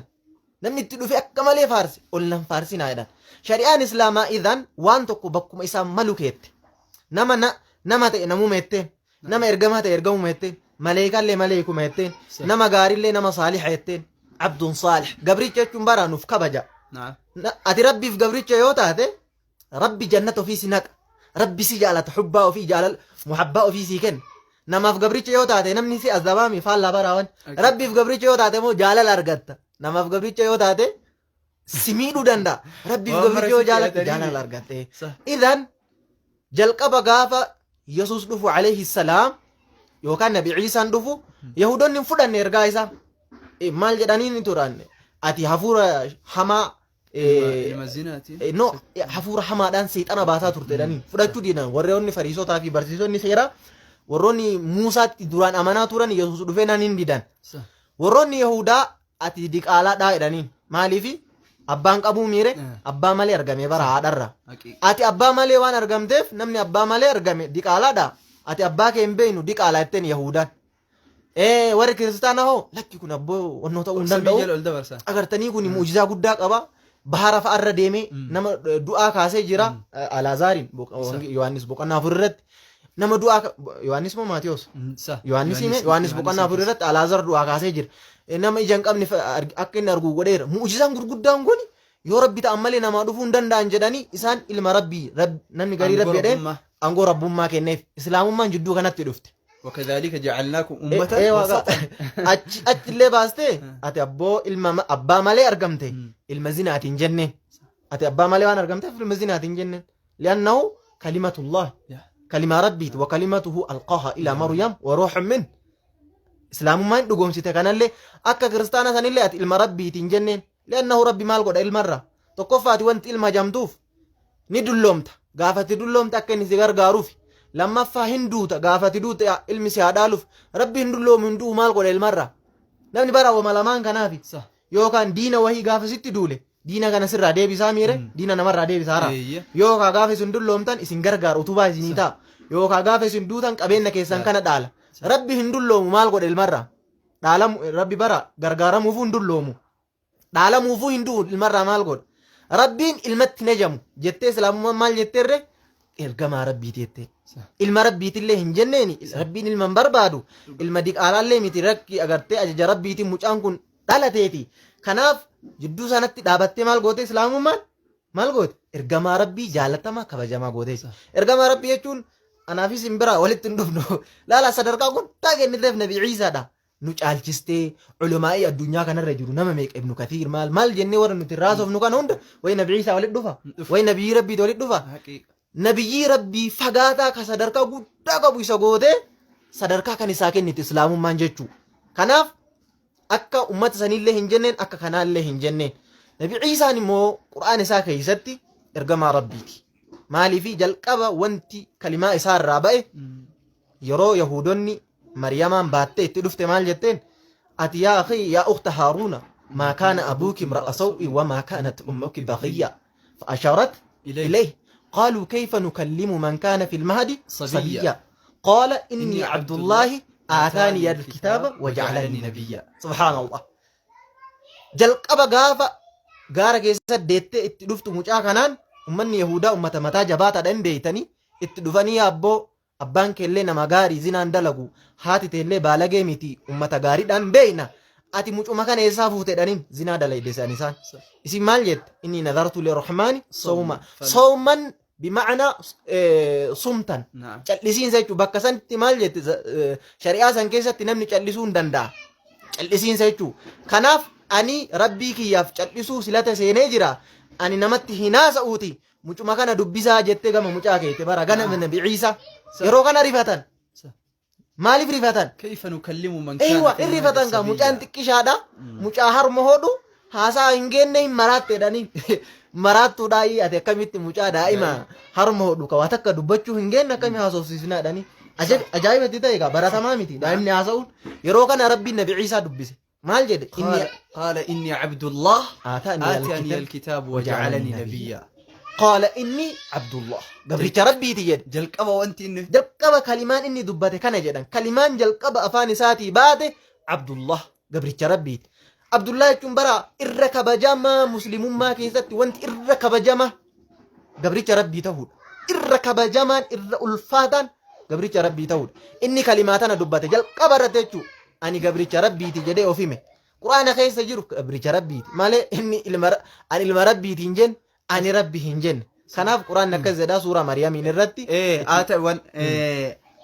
namni itti dhufe akka malee faarse ol nan faarsinaa jedhan shari'aan islaamaa idan waan tokko bakkuma isaa malu keette nama ta'e namuma jetteen nama ergamaa ta'e ergamuma jetteen maleekallee maleekuma jetteen nama gaarillee nama saaliha jetteen abdun saalih gabricha jechuun baraanuuf kabaja نعم ati rabbiif gabricha yoo taate rabbi jannata ofii si naqa rabbi si jaalata hubbaa ofii jaalala muhabbaa ofii sii kenna namaaf gabricha yoo taate namni si azabaami faallaa baraawan rabbiif gabricha yoo taate moo jaalala argatta namaaf gabricha yoo taate si miidhuu danda'a rabbiif gabricha yoo jaalatte jaalala argatte idan jalqaba gaafa yesus dhufu alayhi salaam yookaan nabi ciisaan dhufu yahudonni hin fudhanne ergaa isaa maal jedhaniin turan ati hafuura hamaa no hafuura hamaadhaan seexana baasaa turte jedhanii fudhachuu diidan warroonni fariisotaa fi barsiisonni seeraa warroonni muusaatti duraan amanaa turan yesus dhufee nan hin didan warroonni yahudaa ati diqaalaadhaa jedhaniin maaliifi abbaan qabuu miire abbaa malee argame bara haadharra ati abbaa malee waan argamteef namni abbaa malee argame diqaalaadha ati abbaa kee hin beeynu diqaalaa jetteen yahudaan warri kiristaana hoo lakki kun abboo wannoo ta'uu hin danda'u agartanii kun muujizaa guddaa qaba bahara fa'arra deemee nama du'aa kaasee jira alaazaariin yohannis boqonnaa afur irratti nama du'aa yohannis moo maatiyos yohannis boqonnaa afur irratti alaazaar du'aa kaasee jira nama ija hin qabne akka inni argu godheera muujizaan gurguddaan kun yoo rabbi ta'an malee namaa dhufuu hin danda'an jedhanii isaan ilma rabbii namni garii rabbi jedheen angoo rabbummaa kenneef islaamummaan jidduu kanatti dhufte وكذلك جعلناكم أمة وسطا أتلي باستي أتي أبو أبا مالي أرقمتي المزينات جنة أتي أبا مالي وأنا أرقمتي في المزينات جنة لأنه كلمة الله كلمة ربي وكلمته ألقاها إلى مريم وروح منه إسلام ما يدقون ستكان اللي أكا كريستانا سن اللي أتي المربي تنجنة لأنه ربي مال قد المرة تقفات وانت إلما جمدوف ندلومت قافت دلومت أكني سيغار قاروفي لما فهندوتا قافت دوتا علمي سيادالوف ربي هندلوم هندوه مال قد المرة نمني برا وملامان كنافي يوكان دينا وهي قافة ست دولة دينا كان سر رادي بساميرة دينا نمر رادي بسارة يوكا قافة سندلوم تان اسن غرغار وطوبا زينيتا يوكا قافة سندوتان قبين كيسان كان دالا ربي هندلوم مال قد المرة دالا ربي برا غرغارا موفو هندلومو دالا موفو هندو المرة مال قد ربين المت نجم جتة سلام مال جتة ergamaa rabbiiti jettee ilma rabbiitillee hin jenneeni rabbiin ilman barbaadu ilma diqaalaallee miti rakki agartee ajaja rabbiitiin mucaan kun dhalateeti kanaaf jidduu sanatti dhaabattee maal goote islaamummaan maal goote ergamaa rabbii jaalatamaa kabajamaa goote ergamaa rabbii jechuun anaafis hin biraa walitti hin dhufnu laala sadarkaa guddaa kenniteef nabi ciisaadha nu caalchistee culamaa'ii addunyaa kanarra jiru nama meeqa ibnu kathiir maal jennee warra nuti raasofnu kana hunda way nabi ciisaa walitti dhufa way nabiyyi rabbiiti walitti dhufa nabiyyi rabbii fagaataa ka sadarkaa guddaa qabu isa goote sadarkaa kan isaa kennite islaamummaan jechuu kanaaf akka ummata sanillee hin jenneen akka kanaallee hin jenneen nabi ciisaan immoo qur'aan isaa keessatti ergamaa rabbiiti maaliifi jalqaba wanti kalimaa isaa irraa ba'e yeroo yahudonni maryamaan baattee itti dhufte maal jetteen ati yaa akhi yaa ukhta haaruuna maa kaana abuuki imra'a saw'i wa maa kaanat ummuki baghiya fa asharat ilayhi قالوا كيف نكلم من كان في المهد صبيا قال إني عبد الله آتاني الكتاب وجعلني نبيا سبحان الله جلقب غافا غارا كيسا ديت اتدفت مجا كانان أمني يهودا أمتا متا جباتا دن بيتني اتدفني يا أبو أبان كيلي نما غاري زنان دلقو هاتي تيلي بالاغي ميتي أمتا غاري دان بينا ati mucuma kana eessaa fuute dhaniin zinaa dalayde isaan isin maal jette inni nadartu lirrahmaani sawman bimacnaa sumtan callisiinsa jechuu bakka sanatti maal jette shari'aa san keessatti namni callisuu hin danda'a callisiinsa jechuu kanaaf ani rabbii kiyyaaf callisuu silata seenee jira ani namatti hinaasa'uuti mucuma kana dubbisaa jettee gama mucaa keete bara gana nabi ciisa yeroo kana rifatan maaliif rifatan كيف نكلم من كان ايوه rifatan ka mucaan xiqqishaadha mucaa harma hodhu haasaa hin geenne hin maraatte dhanii maraattuudhaa ati akkamitti mucaa daa'ima harma hodhu ka waa takka dubbachuu hin geenne akkami haasofsiisnaa dhanii ajaa'ibatti ta'e ka baratamaa miti daa'imni haasa'uun yeroo kana rabbiin nabi ciisaa dubbise maal jedhe قال إني عبد الله آتاني الكتاب وجعلني نبيا قال إني عبد الله قبرت ربي تجد jalqaba wanti inni جلقب كلمان إني دبته كان جدا كلمان جلقب أفاني ساتي بعد عبد الله قبرت ربي عبد الله برا إركب جما مسلم ما كيست وانت إركب جما قبرت ربي تهود إركب جما الفادان قبرت ربي تهود إني كلماتنا دبته جلقب رتجو أني قبرت ربي تجدي وفيمه قرآن خيس جرو قبرت ربي ماله إني أني المربي تنجن أني ربي هنجن كناف قرآن نكذا سورة مريم من الرتي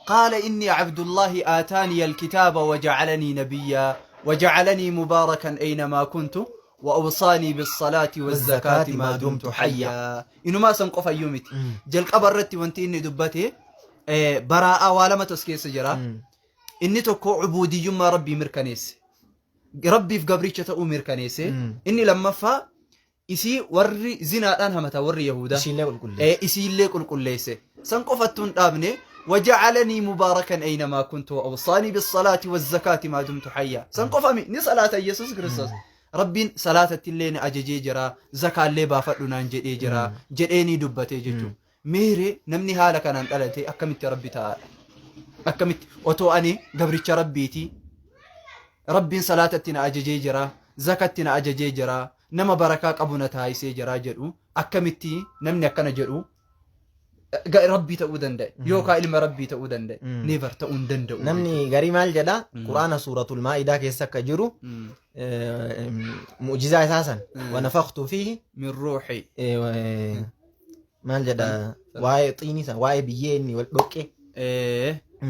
قال إني عبد الله آتاني الكتاب وجعلني نبيا وجعلني مباركا أينما كنت وأوصاني بالصلاة والزكاة ما دمت حيا إنه ما سنقف يومتي جل قبرت وانت إني دبتي براءة ولا ما تسكي سجرا إني تكو عبودي يما ربي مركنيس ربي في قبري تأو مركنيس إني لما فا إسي وري زنا أنها متى وري يهودا إسي اللي كل ليس سنقفتون أبني وجعلني مباركا أينما كنت وأوصاني بالصلاة والزكاة ما دمت حيا سنقفمي ني صلاة يسوع كريستوس ربي صلاة اللين أججي جرا زكاة اللي بافتنا نجدي جرا جديني دبتي جتو ميري نمني حالك أنا أنتلتي أكملت ربي تعالى أكملت وتو أني قبرتش ربيتي ربي صلاة تنا أججي جرا زكاة تنا أججي جرا نما بركاك أبونا تايسي جرا جرو أكملتي نمني أكنا جرو ربي تأودن ده يوكا إلما ربي تأودن ده نيفر تأودن ده نمني غري مال جدا قرآن سورة المائدة كيسك جرو معجزة أساسا ونفخت فيه من روحي مال جدا واي طيني واي بييني والبوكي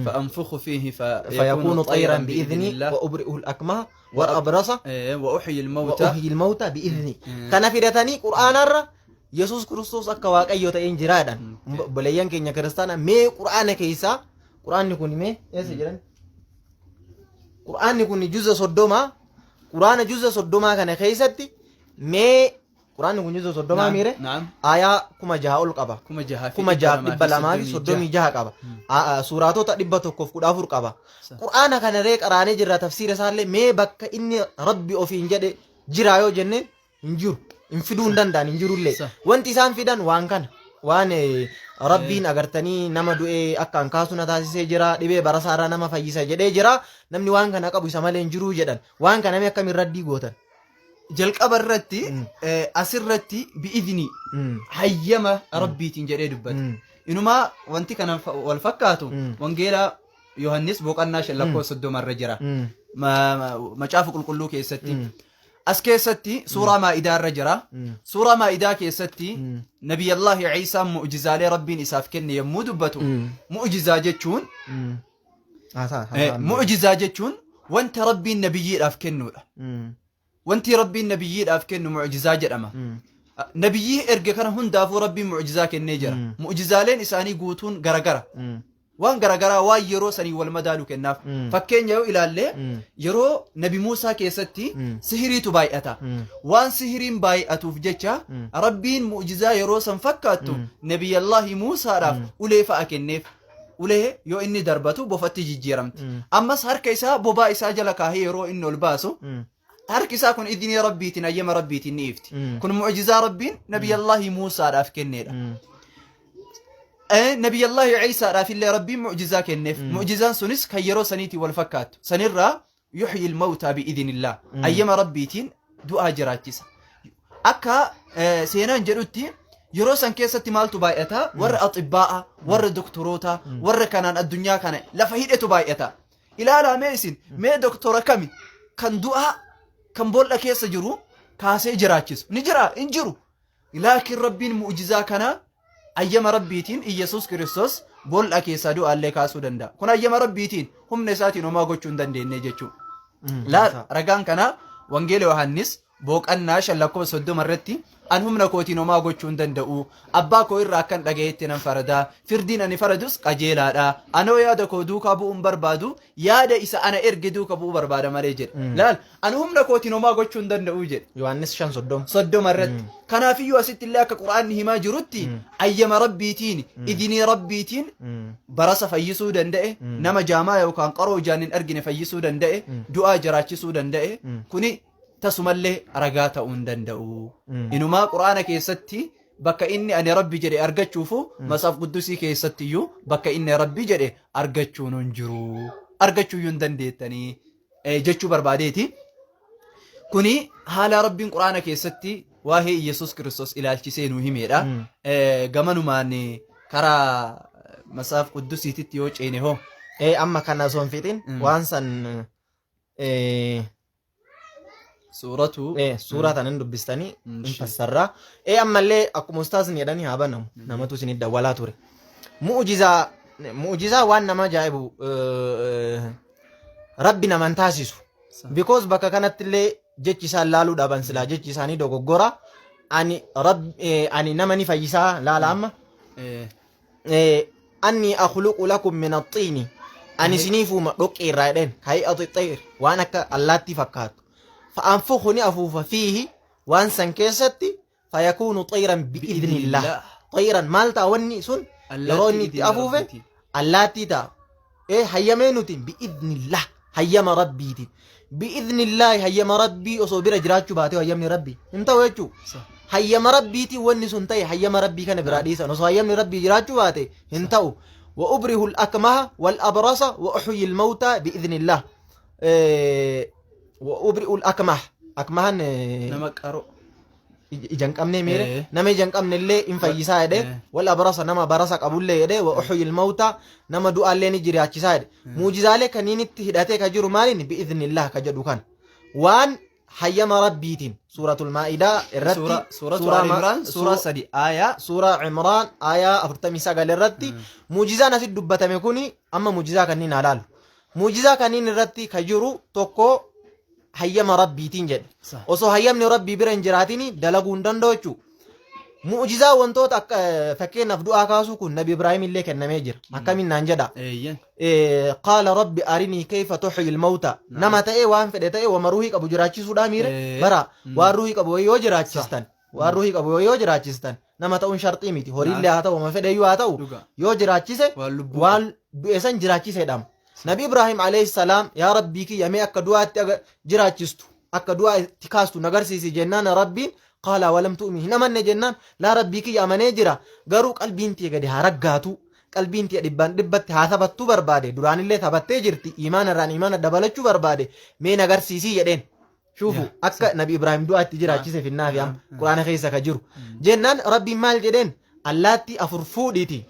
فأنفخ فيه فيكون طيرا بإذني وأبرئه الأكمه والأبرص وأحيي الموتى بإذني كان في رتاني قرآن الرّ يسوع كريستوس أكواك أيوة إنجرادا بليان كينيا كريستانا مي قرآن كيسا قرآن يكون مي يسجلن قرآن يكون جزء صدوما قرآن جزء صدوما كان كيستي مي قرآن يكون جزء صدوما ميره نعم آية كما جاء القبا كما جاء بالبلامات صدومي جاء قبا سوراتو تدبتو كف كدافور قبا قرآن كان ريك أراني جرا تفسير سالي مي بك إني ربي أوفين جد جرايو جنة إنجور infiduu danda'an hin jirullee wanti isaan fidan waan kana waan rabbiin agartanii nama du'ee akka an kaasu na taasisee jira dhibee barasaarraa nama fayyisa jedhee jira namni waan kana qabu isa malee hin jiruu jedhan waan kana mee akkamiin raddii gootan jalqaba irratti asirratti bi'idni hayyama rabbiitiin jedhee dubbata inumaa wanti kana wal fakkaatu wangeela yohannis boqonnaa 30 irra jira macaafa qulqulluu keessatti أسكيستي سورة مائدة الرجرة سورة مائدة كيستي نبي الله عيسى معجزة لربي إساف كن يمود بتو معجزة جتشون معجزة جتشون وانت ربي النبي أفكنه وانت ربي النبي أفكنه معجزة جرمة نبي إرجع كان هون دافو ربي معجزة كنيجرة معجزة لين إساني قوتون غرغرة وان غرغرا وا يرو سني والمدالو كناف فكين يو الى اللي يرو نبي موسى كيستي سحري تبايئتا وان سحرين بايئتو فجچا ربين معجزه يرو سن فكاتو نبي الله موسى راف اولي فاكنف اولي يو اني دربتو بوفتي جيرمت اما سر كيسا بوبا اسا جلكا يرو انو الباسو هر كيسا كن اذني ربي تنيم ربي تنيفت كن معجزه ربين نبي الله موسى راف كنيدا نبي الله عيسى رافي اللي ربي معجزة كنف معجزة سنس كيرو سنيتي والفكات سنرى يحيي الموتى بإذن الله أيما ربيتين دعاء جراتيس أكا سينان جروتي يرو سن كيستي مالتو بايئتا ور أطباء ور دكتوروتا ور كانان الدنيا كان لفهيدة بايئتا إلا لا ميسين مي دكتورة كمي كان دعاء كان بول كيس جرو كاسي جراتيس نجرا انجرو لكن ربي معجزة كان أيما ربيتين إيسوس كريستوس بول أكيسادو ألي كاسو دندا كنا أيما ربيتين هم نساتين وما قوشون دندين نجيشو لا رقان كنا وانجيل يوحنس بوك أناش اللقو سدو مرتي أنهم نكوتين وما قوشون دندو أبا كوير راكن لغيتنا فردا فردين أني فردوس قجيلا دا أنو يادا كودوك أبو بربادو يادا إسا أنا إرقدوك أبو بربادا مريجر لا أنهم نكوتين وما قوشون دندو جر يوحنس شان صدو مرت كان في يوسط الله كقرآن هما جرتي أيما ربيتين إذني ربيتين برس فيسو دندئ نما جاما يوكان قرو جانين أرقن فيسو دندئ دعا جراتشسو دندئ كوني تسمى اللي رقاتا دندئو إنما قرآن كيستي bakka inni ani rabbi jedhe argachuufu masaaf quddusii keessattiyyuu bakka inni rabbi jedhe argachuun hin jiru argachuuyyuu hin dandeettanii jechuu barbaadeeti. Kuni haala rabbiin quraana keessatti waa'ee Yesuus Kiristoos ilaalchisee nuu himeedha. Gamanumaan karaa masaaf quddusiititti yoo ceene hoo. Amma kana osoo hin fiixin waan san suuraa tanan dubbistanii hin fassarraa. Ammallee akkuma ustaasni jedhanii haa banamu namatu isin dawwalaa ture. Mu'ujizaa waan nama ajaa'ibu rabbi naman taasisu. Because bakka kanatti illee jechi isaan laaluu dhaban silaa jechi isaanii dogoggora. Ani nama ni fayyisaa laala amma. Anni akhluqu lakum min axiini. Ani siniifuma dhoqqee irraa jedheen hay'atu xayir waan akka allaattii fakkaatu. Fa'anfuqu ni afuufa fiihi waan san keessatti fayakuunu xayiran bi'idhnillah. Xayiran maal ta'a wanni sun yeroo inni itti afuufe allaattii ta'a. Hayyamee nuti bi'idhnillah hayyama rabbiiti. Bi'idhnillah hayyama rabbii osoo bira jiraachuu baatee hayyamni rabbii hin ta'u jechuu. Hayyama rabbiiti wanni sun ta'e hayyama rabbii kana biraa dhiisan osoo hayyamni rabbii jiraachuu baate hin ta'u. وأبره الأكمه والأبرص وأحيي الموتى بإذن الله. وأبرئ الأكمه أكمه نمك أرو جنك أمني مير نما جنك أمن اللي إن فيسا يده والأبرص نما برصك أبو اللي يده وأحيي الموتى نما دعاء اللي نجري أشيسا يده موجزالك كنين تهداتك أجر مالين بإذن الله كجدو كان وان حيّم ربيتين سورة المائدة الرتي سورة عمران سورة سدي آية سورة عمران آية أفرتمي ساقل الرتي موجزة نسي دبتا ميكوني أما موجزة كنين علال موجزة كنين الرتي كجرو توكو حيّم ربيتين جد وصو حيّم ربي برن جراتيني دلقون دندوچو موجزة وانتوت فكين نفدو آكاسو كن نبي إبراهيم اللي كان نميجر حكامين نانجدا قال ربي أرني كيف تحيي الموتى نما تأي وان فدتأي ومروهيك أبو جراتشي سودا مير برا واروهيك أبو يو جراتشستان واروهيك أبو يو جراتشستان نما تأون شرطي ميتي هوري اللي هاتو وما فدأ يو هاتو يو جراتشيسي وان بيسان جراتشيسي دام نبي إبراهيم عليه السلام يا ربي كي يمي أكا دعاء جراتشستو أكا دعاء تكاستو نغرسيسي جنان ربي قال ولم تؤمن نمن جنان لا ربي كي أمني جرا غرو قلبي انتي قد هرقاتو قلبي انتي دبت ثبتو برباده دران اللي ثبتي جرتي إيمان ران إيمان دبلتشو برباده مين أغر سيسي يدين شوفوا أكا نبي إبراهيم دعاء تجرا كيسي في النافي قرآن خيسا كجرو جنان ربي مال جدين اللاتي أفرفو ديتي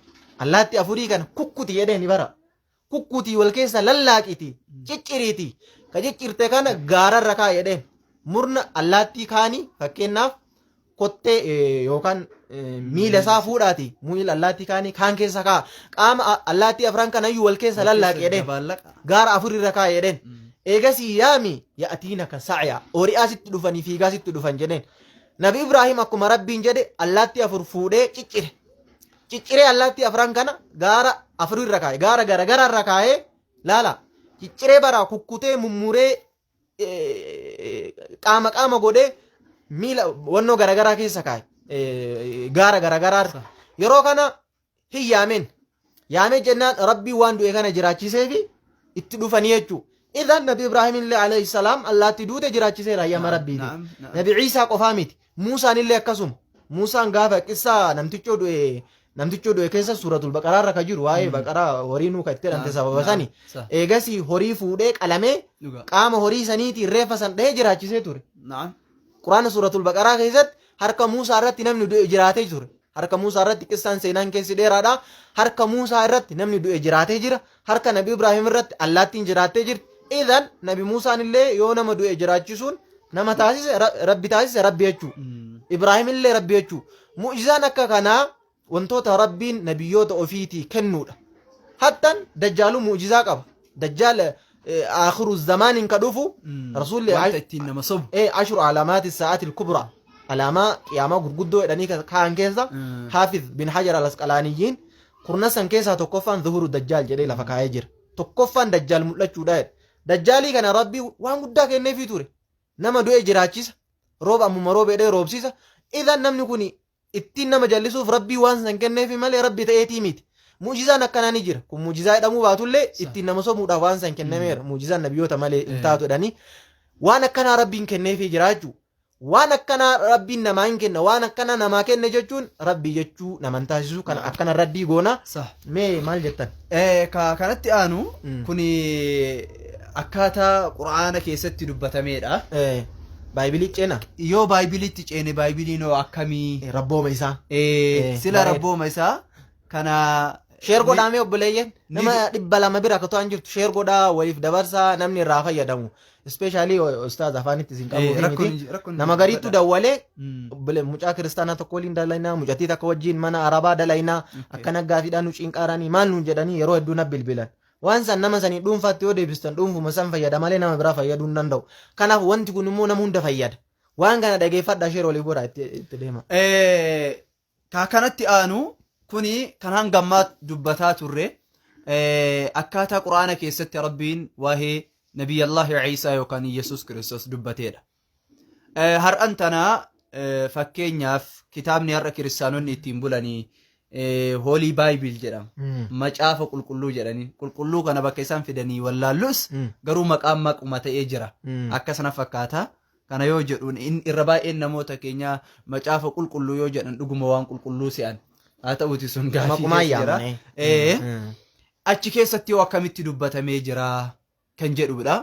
اللاتي أفري كان كوكوتي يدين برا كوكوتي والكيسا للاكيتي جيجريتي كجيجرتي كان غارا ركا يدين مرنا اللاتي كاني فكيناف kottee yookaan miila isaa fuudhaati miila allaattii kaanii kaan keessa kaa qaama allaattii afran kanayyuu wal keessa lallaaqe jedheen gaara afurirra kaa jedheen eegasii yaami yaa'atiina ka sa'ya hori'aa sitti dhufanii fiigaa sitti dhufan jedheen nabi Ibraahim akkuma rabbiin jedhe allaattii afur fuudhee cicciree allaattii afran kana gaara afurirra kaa'e gaara garagararra kaa'ee laala cicciree baraa kukkutee mummuree qaama godhee miila wannoo garagaraa keessa kaa'e gaara garagaraarra yeroo kana hin yaamee jennaan rabbii waan du'e kana jiraachisee fi itti dhufanii jechuu idan nabi Ibraahim illee alayhi salaam allaatti duute jiraachiseera hayyama rabbiiti nabi Ciisaa qofaa miti Muusaan illee akkasuma Muusaan gaafa qissaa namtichoo du'e keessa suuratul baqaraarra ka jiru waa'ee baqaraa horii nuu ka itti jedhamte sababa sani eegasii horii fuudhee qalamee qaama horii saniitiin reeffa san dhahee jiraachisee ture Quraan suuratul baqaraa keessatti harka Muusaa irratti namni du'e jiraatee ture. Harka Muusaa irratti qissaan seenaan keessi dheeraadha. Harka Muusaa irratti namni du'e jiraatee jira. Harka Nabi Ibraahim irratti allaattiin jiraattee jirti. Idan Nabi Muusaan illee yoo nama du'e jiraachisuun nama taasise rabbi jechuu. Ibraahim illee rabbi jechuu. Mu'jizaan akka kanaa wantoota rabbiin nabiyyoota ofiitii kennuudha. Hattan dajjaaluu mu'jizaa qaba. Dajjaal آخر الزمان كدوفو رسول عشر علامات الساعات الكبرى علامة قيامة قدو يعني كان كيسا حافظ بن حجر الأسقلانيين قرنسا كيسا تقفان ظهور الدجال جديلا فكايجر تقفان دجال ملتشو داير دجالي كان ربي وان قداك النفي توري نما دو اجراچيسا روب أمو روب ايدي روب سيسا إذا نم نكوني اتين نما جلسو في ربي وان سنكن نفي مالي ربي تأيتي ميت muujizaan akkanaa jira kun muujizaa jedhamuu baatullee ittiin nama somuudhaaf waan san kennameera muujizaan nabiyyoota malee hin taatu jedhanii waan akkanaa rabbiin kenneefii jiraachuu waan akkana rabbiin namaa hin kenna waan akkana namaa kenne jechuun rabbii jechuu naman taasisu kan akkana raddii goona mee maal jettan kanatti aanu kuni akkaataa quraana keessatti dubbatameedha baaybilii ceena yoo baaybiliitti ceene baaybiliin akkamii rabbooma isaa sila rabbooma isaa kana sheer godhaamee obboleeyyen nama 200 bira akka to'an jirtu sheer godhaa waliif dabarsaa namni irraa fayyadamu especially ustaaz afaanitti isin qabu nama gariitu dawwalee mucaa kiristaanaa tokko waliin dalaynaa mucattii takka wajjiin mana arabaa dalaynaa akka naggaafiidhaan nu cinqaaranii maal nuun jedhanii yeroo hedduu na bilbilan waan san nama sanii dhuunfaatti yoo deebistan dhuunfuma san fayyada malee nama biraa fayyaduu hin danda'u kanaaf wanti kun immoo nama hunda fayyada waan kana dhageeffadhaa sheer waliif godhaa itti deema kanatti aanu kuni kan hangammaa dubbataa turre akkaataa quraana keessatti rabbiin waa'ee نبي الله عيسى يوكان يسوع كريستوس دبتيدا هر أنتنا فكينيا في كتاب نيار كريستيانون يتيم بولاني هولي بايبل جرام ما شاف كل جراني كل كنا بكيسان في دني ولا لوس قرو مقامك وما تيجرا أكسنا فكاتا كان يوجدون إن الرباء إن موتا كينيا ما شاف كل يوجد أن دقموان كل سيان أتوتي سون قافي أشكي ستيو أكمل دبته ميجرا kan jedhudha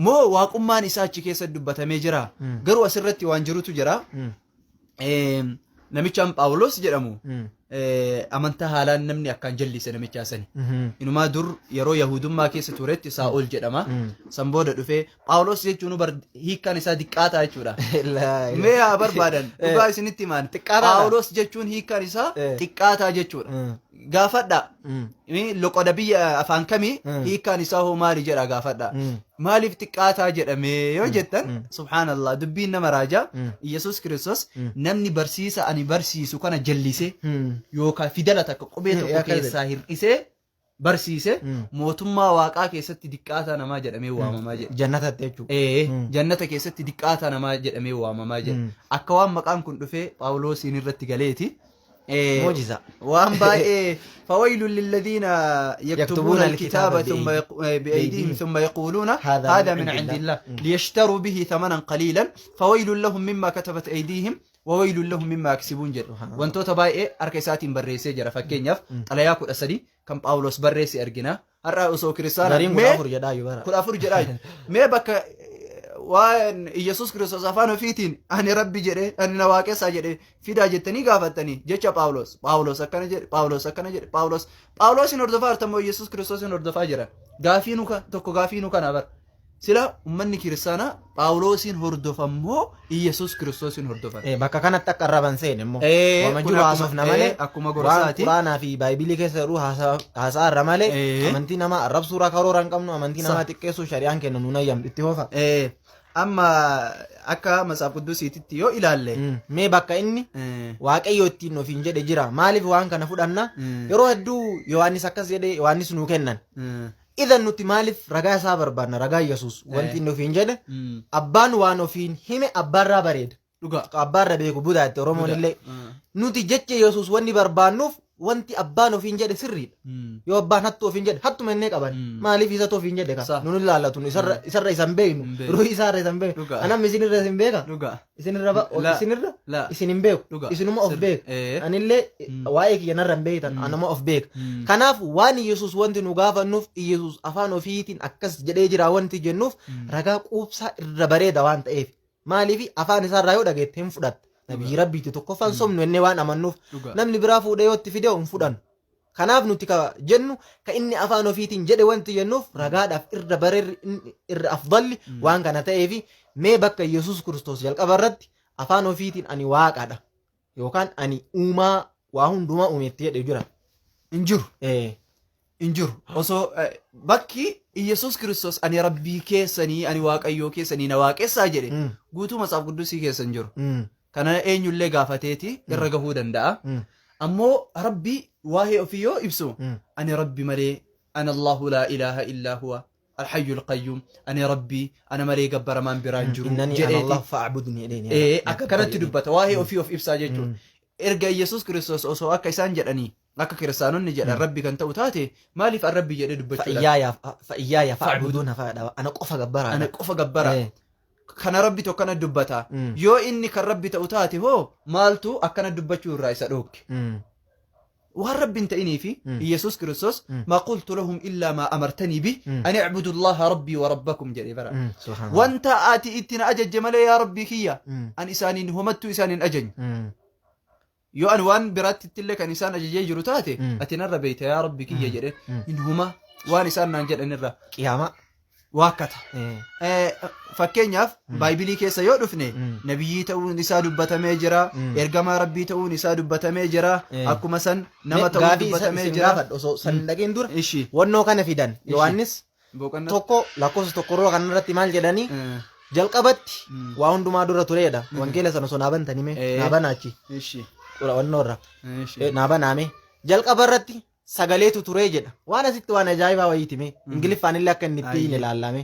moo waaqummaan isaa achi keessa dubbatamee jira garuu asirratti waan jirutu jira namichaan Phaawulos jedhamu amantaa haalaan namni akkaan jallise namichaa sani inumaa dur yeroo yahudummaa keessa turetti Saa'ol jedhama san booda dhufee Phaawulos jechuun hiikkaan isaa diqqaataa jechuudha mee haa barbaadan dhugaa isinitti himaan Phaawulos jechuun hiikkaan isaa xiqqaataa jechuudha gaafadha loqoda biyya afaan kamii hiikkaan isaa hoo maali jedha gaafadha maaliif xiqqaataa jedhame yoo jettan subhaanallah dubbiin nama raajaa Yesuus Kiristoos namni barsiisa ani barsiisu kana jallise yookaan fidala takka qubee tokko keessaa hir'isee barsiise mootummaa waaqaa keessatti diqqaataa namaa jedhamee waamamaa jedha jannatatti jechuudha jannata keessatti diqqaataa namaa jedhamee waamamaa jedha akka waan maqaan kun dhufee Phaawulosiin irratti galeeti موجزة وان باي فويل للذين يكتبون الكتاب ثم بأيديهم ثم يقولون هذا من عند الله ليشتروا به ثمنا قليلا فويل لهم مما كتبت أيديهم وويل لهم مما يكسبون جد وانتو تباي أركيسات بريسي جرى فكينيف طلياكو الأسدي كم باولوس بريسي أرجنا الرأسو كريستانا كل أفر جداي ما بك وان يسوع كريستوس أفانو فيتين أنا ربي جري أنا نواقص أجري في داجتني قافتني جتشا باولوس أكنا جري باولوس نردفار تمو يسوع كريستوس نردفار جرا غافينوكا توكو غافينوكا نابر سلا أمني كريستانا باولوس نردفمو يسوع كريستوس نردفار بكا كانت تقربان سين مو ومجو عاصف نمالي أكما غرساتي قرانا في بايبلي كسرو هاسا رمالي أمنتي نما الرب سورة كاروران كمنو أمنتي نما تكيسو شريان كنو نونا يم اتفوفا amma akka masaaf quddusiititti yoo ilaalle mee bakka inni waaqayyo ittiin ofiin jedhe jira maaliif waan kana fudhanna yeroo hedduu Yohaannis akkas jedhe Yohaannis nuu kennan idan nuti maaliif ragaa isaa barbaanna ragaa Yesuus wanti inni ofiin jedhe abbaan waan ofiin hime abbaarraa bareeda abbaarra beeku budaatti Oromoon illee nuti jecha Yesuus wanni barbaannuuf wanti abbaan ofiin jedhe sirriidha yoo abbaan hattu ofiin jedhe hattuma innee qaban maaliif isa ofiin jedhe ka nun ilaallatu isarra isan beeknu ruuhi isaarra isan beeknu anam isinirra isin beeka isinirra isin hin beeku isinuma of beeku anillee waa'ee kiyya narra hin beektan anuma of beeka kanaaf waan Yesuus wanti nu gaafannuuf Yesuus afaan ofiitiin akkas jedhee jira wanti jennuuf ragaa quubsaa irra bareeda waan ta'eef maaliif afaan isaarraa yoo dhageette hin fudhatta nabii rabbiitti tokkoffaan somnu ennee waan amannuuf namni biraa fuudhee yoo itti fidee hin fudhannu kanaaf nuti ka jennu ka inni afaan ofiitiin jedhe wanti jennuuf ragaadhaaf irra bareerri irra afdalli waan kana ta'eefi mee bakka Yesuus Kiristoos jalqaba irratti afaan ofiitiin ani waaqadha yookaan ani uumaa waa hundumaa uumetti jedhe jira hin jiru osoo bakki Yesuus Kiristoos ani rabbii keessanii ani waaqayyoo keessanii na waaqessaa jedhe guutuu masaaf quddusii keessan jiru kana eenyullee gaafateeti irra gahuu danda'a ammoo rabbi waa'ee ofii yoo ibsu ani rabbi malee ana Allahu laa ilaaha illaa huwa الحي القيوم أنا ربي أنا مري جبر من برانجرو إنني أنا الله فاعبدني كانت تدبت واهي وفي إفساد جدول إرجع يسوع كريستوس أو سواء كيسان جراني أكا كريستانون نجد الرب كان توتاتي مالي فالرب يجد دبت فإيايا فاعبدون أنا قف جبرة kana rabbi tokkana dubbata yoo inni kan rabbi ta'u taate hoo maaltu akkana dubbachuu irraa isa dhookke waan rabbiin ta'inii fi Yesuus Kiristoos ma qultu lahum illaa ma amartanii bi an i'budu allaha rabbii wa rabbakum jedhee bara wanta ati itti na ajajje malee yaa rabbii kiyya an isaaniin homattuu isaaniin ajajne yoo an waan biraatti illee kan isaan ajajee jiru taate ati narra beeyta yaa rabbii kiyya jedhe in huma waan isaan naan jedhanirra qiyaama waakkata fakkeenyaaf baayibilii keessa yoo dhufne nabiyyii ta'uun isaa dubbatamee jira ergamaa rabbii ta'uun isaa dubbatamee jira akkuma san nama ta'uun dubbatamee jira osoo san dhageen dura wannoo kana fidan Yohaannis tokko lakkoofsa tokkorroo kanarratti maal jedhanii jalqabatti waa hundumaa dura tureedha wangeela sana osoo naabantanime naabanaachi wannoorra naabanaame jalqabarratti sagaleetu turee jedha waan asitti waan ajaa'ibaa wayiitime ingiliffaan illee akka inni ittiin ilaalame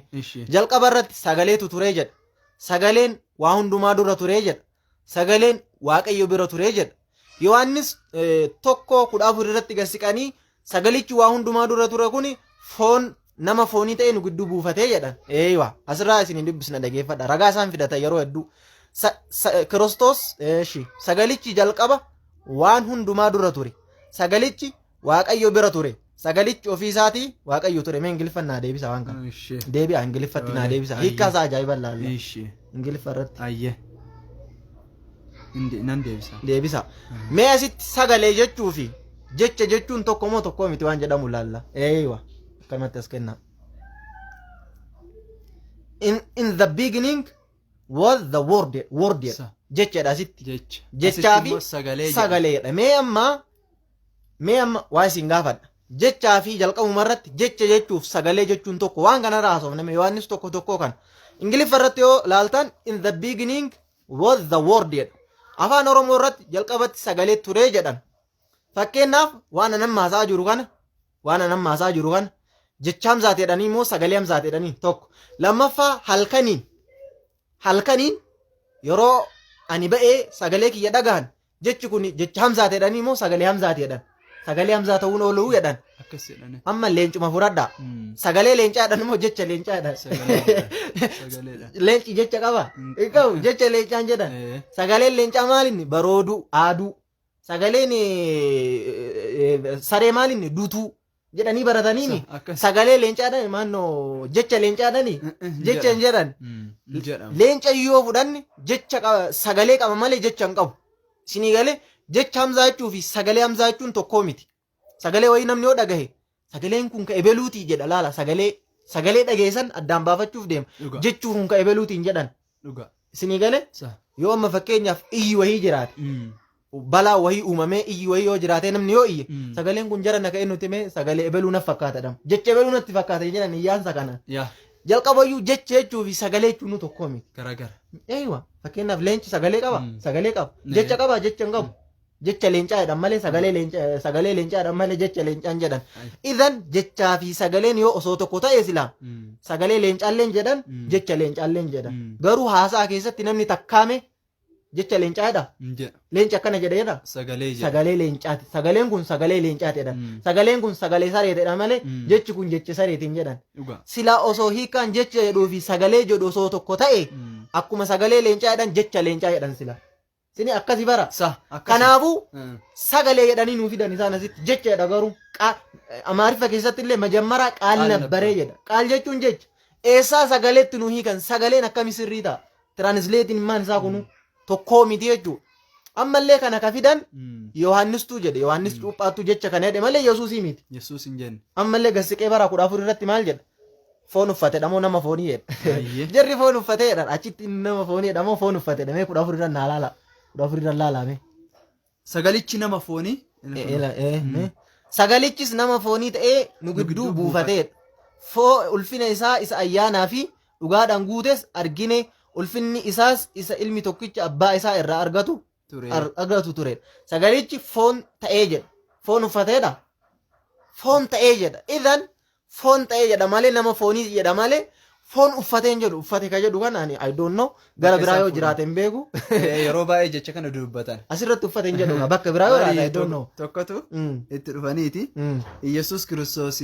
jalqabarratti sagaleetu turee jedha sagaleen waa hundumaa dura turee jedha sagaleen waaqayyo bira turee jedha Yohaannis 1:14 irratti gasiqanii sagalichi waa hundumaa dura ture kun foon nama foonii ta'e nu gidduu buufatee jedhan eeywa asirraa isin dubbisna dhageeffadha ragaa isaan fidatan yeroo hedduu Kiristoos sagalichi jalqaba waan hundumaa dura ture sagalichi waaqayyo bira ture sagalichi ofii isaatii waaqayyo ture mee ingiliffaan naa deebisa waan kana deebi'a ingiliffatti naa deebisa hiikkaa isaa ajaa'iba laalla ingiliffa irratti ayye nan deebisa mee asitti sagalee jechuu fi jecha jechuun tokko moo tokko miti waan jedhamu laalla eeywa akkanatti as kenna in the beginning was the word jechaadha asitti jechaa fi sagaleedha mee amma waa isin gaafadha jechaa fi jalqabuma irratti jecha jechuuf sagalee jechuun tokko waan kana irraa haasofname Yohaannis tokko kan ingiliffa irratti yoo laaltan in the beginning was the word jedha afaan oromoo irratti jalqabatti sagalee turee jedhan fakkeenyaaf waan anan maasaa jiru kana jecha hamzaate jedhanii immoo sagalee hamzaate jedhanii tokko lammaffaa halkaniin yeroo ani ba'ee sagalee kiyya dhagahan jechi kun jecha hamzaate jedhanii immoo sagalee hamzaate jedhan sagalee hamzaa ta'uun ooluu jedhan amma leencuma fudhadha sagalee leencaa jedhan immoo jecha leencaa jedhan leenci jecha qaba qabu jecha leencaan jedhan sagaleen leencaa maalinni barooduu aaduu sagaleen saree maalinni duutuu jedhanii barataniini sagalee leencaa jedhan maannoo jecha leencaa jedhanii jecha hin jedhan leenca yoo fudhanne jecha sagalee qaba malee jecha hin qabu isinii galee jecha hamzaa jechuu fi sagalee hamzaa jechuun tokkoo miti sagalee wayii namni yoo dhagahe sagaleen kun ka ebeluutii jedha laala sagalee dhageessan addaan baafachuuf deema jechuu kun ka ebeluutiin jedhan isinii galee yoo amma fakkeenyaaf iyyi wayii jiraate balaa wayii uumamee iyyi wayii yoo jiraate namni yoo iyye sagaleen kun jara na ka'e nuti mee sagalee ebeluu natti fakkaatadha jecha ebeluu natti fakkaata jedhan iyyaansa kana jalqabayyuu jecha jechuu fi sagalee jechuun tokkoo miti garagara eeywa fakkeenyaaf leenci sagalee qaba jecha qaba jecha hin qabu jecha leencaa jedhan malee sagalee leencaa jedhan malee jecha leencaan jedhan idan jechaa fi sagaleen yoo osoo tokko ta'e silaa sagalee leencaalleen jedhan jecha leencaalleen jedhan garuu haasaa keessatti namni takkaame jecha leencaa jedha leenci akkana jedheedha sagalee leencaati sagaleen kun sagalee leencaati jedhan sagaleen kun sagalee sareetedha malee jechi kun jecha sareetiin jedhan silaa osoo hiikaan jecha jedhuu fi sagalee jedhu osoo tokko ta'e akkuma sagalee leencaa jedhan jecha leencaa jedhan silaa sini akkasi bara kanaafuu sagalee jedhanii nuu fidan isaan asitti jecha jedha garuu amaariffa keessatti illee majammaraa qaal nabbaree jedha qaal jechuun jecha eessaa sagaleetti nuu hiikan sagaleen akkami sirrii ta'a tiraansileetiin maan isaa kunu tokkoo miti jechuudha ammallee kana ka fidan Yohaannistuu jedhe Yohaannis cuuphaattuu jecha kana jedhe malee Yesuusii miti Yesuus hin jenne ammallee gassiqee bara 14 irratti maal jedha foon uffatedha moo nama foonii jedha jarri foon uffateedha achitti nama fooniidha moo foon uffatedha mee 14 irra naa laala 14 irra laalame sagalichi nama foonii sagalichis nama foonii ta'ee nu gidduu buufateedha ulfina isaa isa ayyaanaa fi dhugaadhaan guutes argine ulfinni isaas isa ilmi tokkicha abbaa isaa irraa argatu ture sagalichi foon ta'ee jedha foon uffateedha foon ta'ee jedha idan foon ta'ee jedha malee nama foonii jedha malee foon uffateen jedhu uffate ka jedhu kan ani I don't know gara biraa yoo jiraate hin beeku yeroo baay'ee jecha kana dubbatan asirratti uffateen jedhu bakka biraa yoo jiraate I don't know tokkotu itti dhufaniiti Yesuus Kiristoos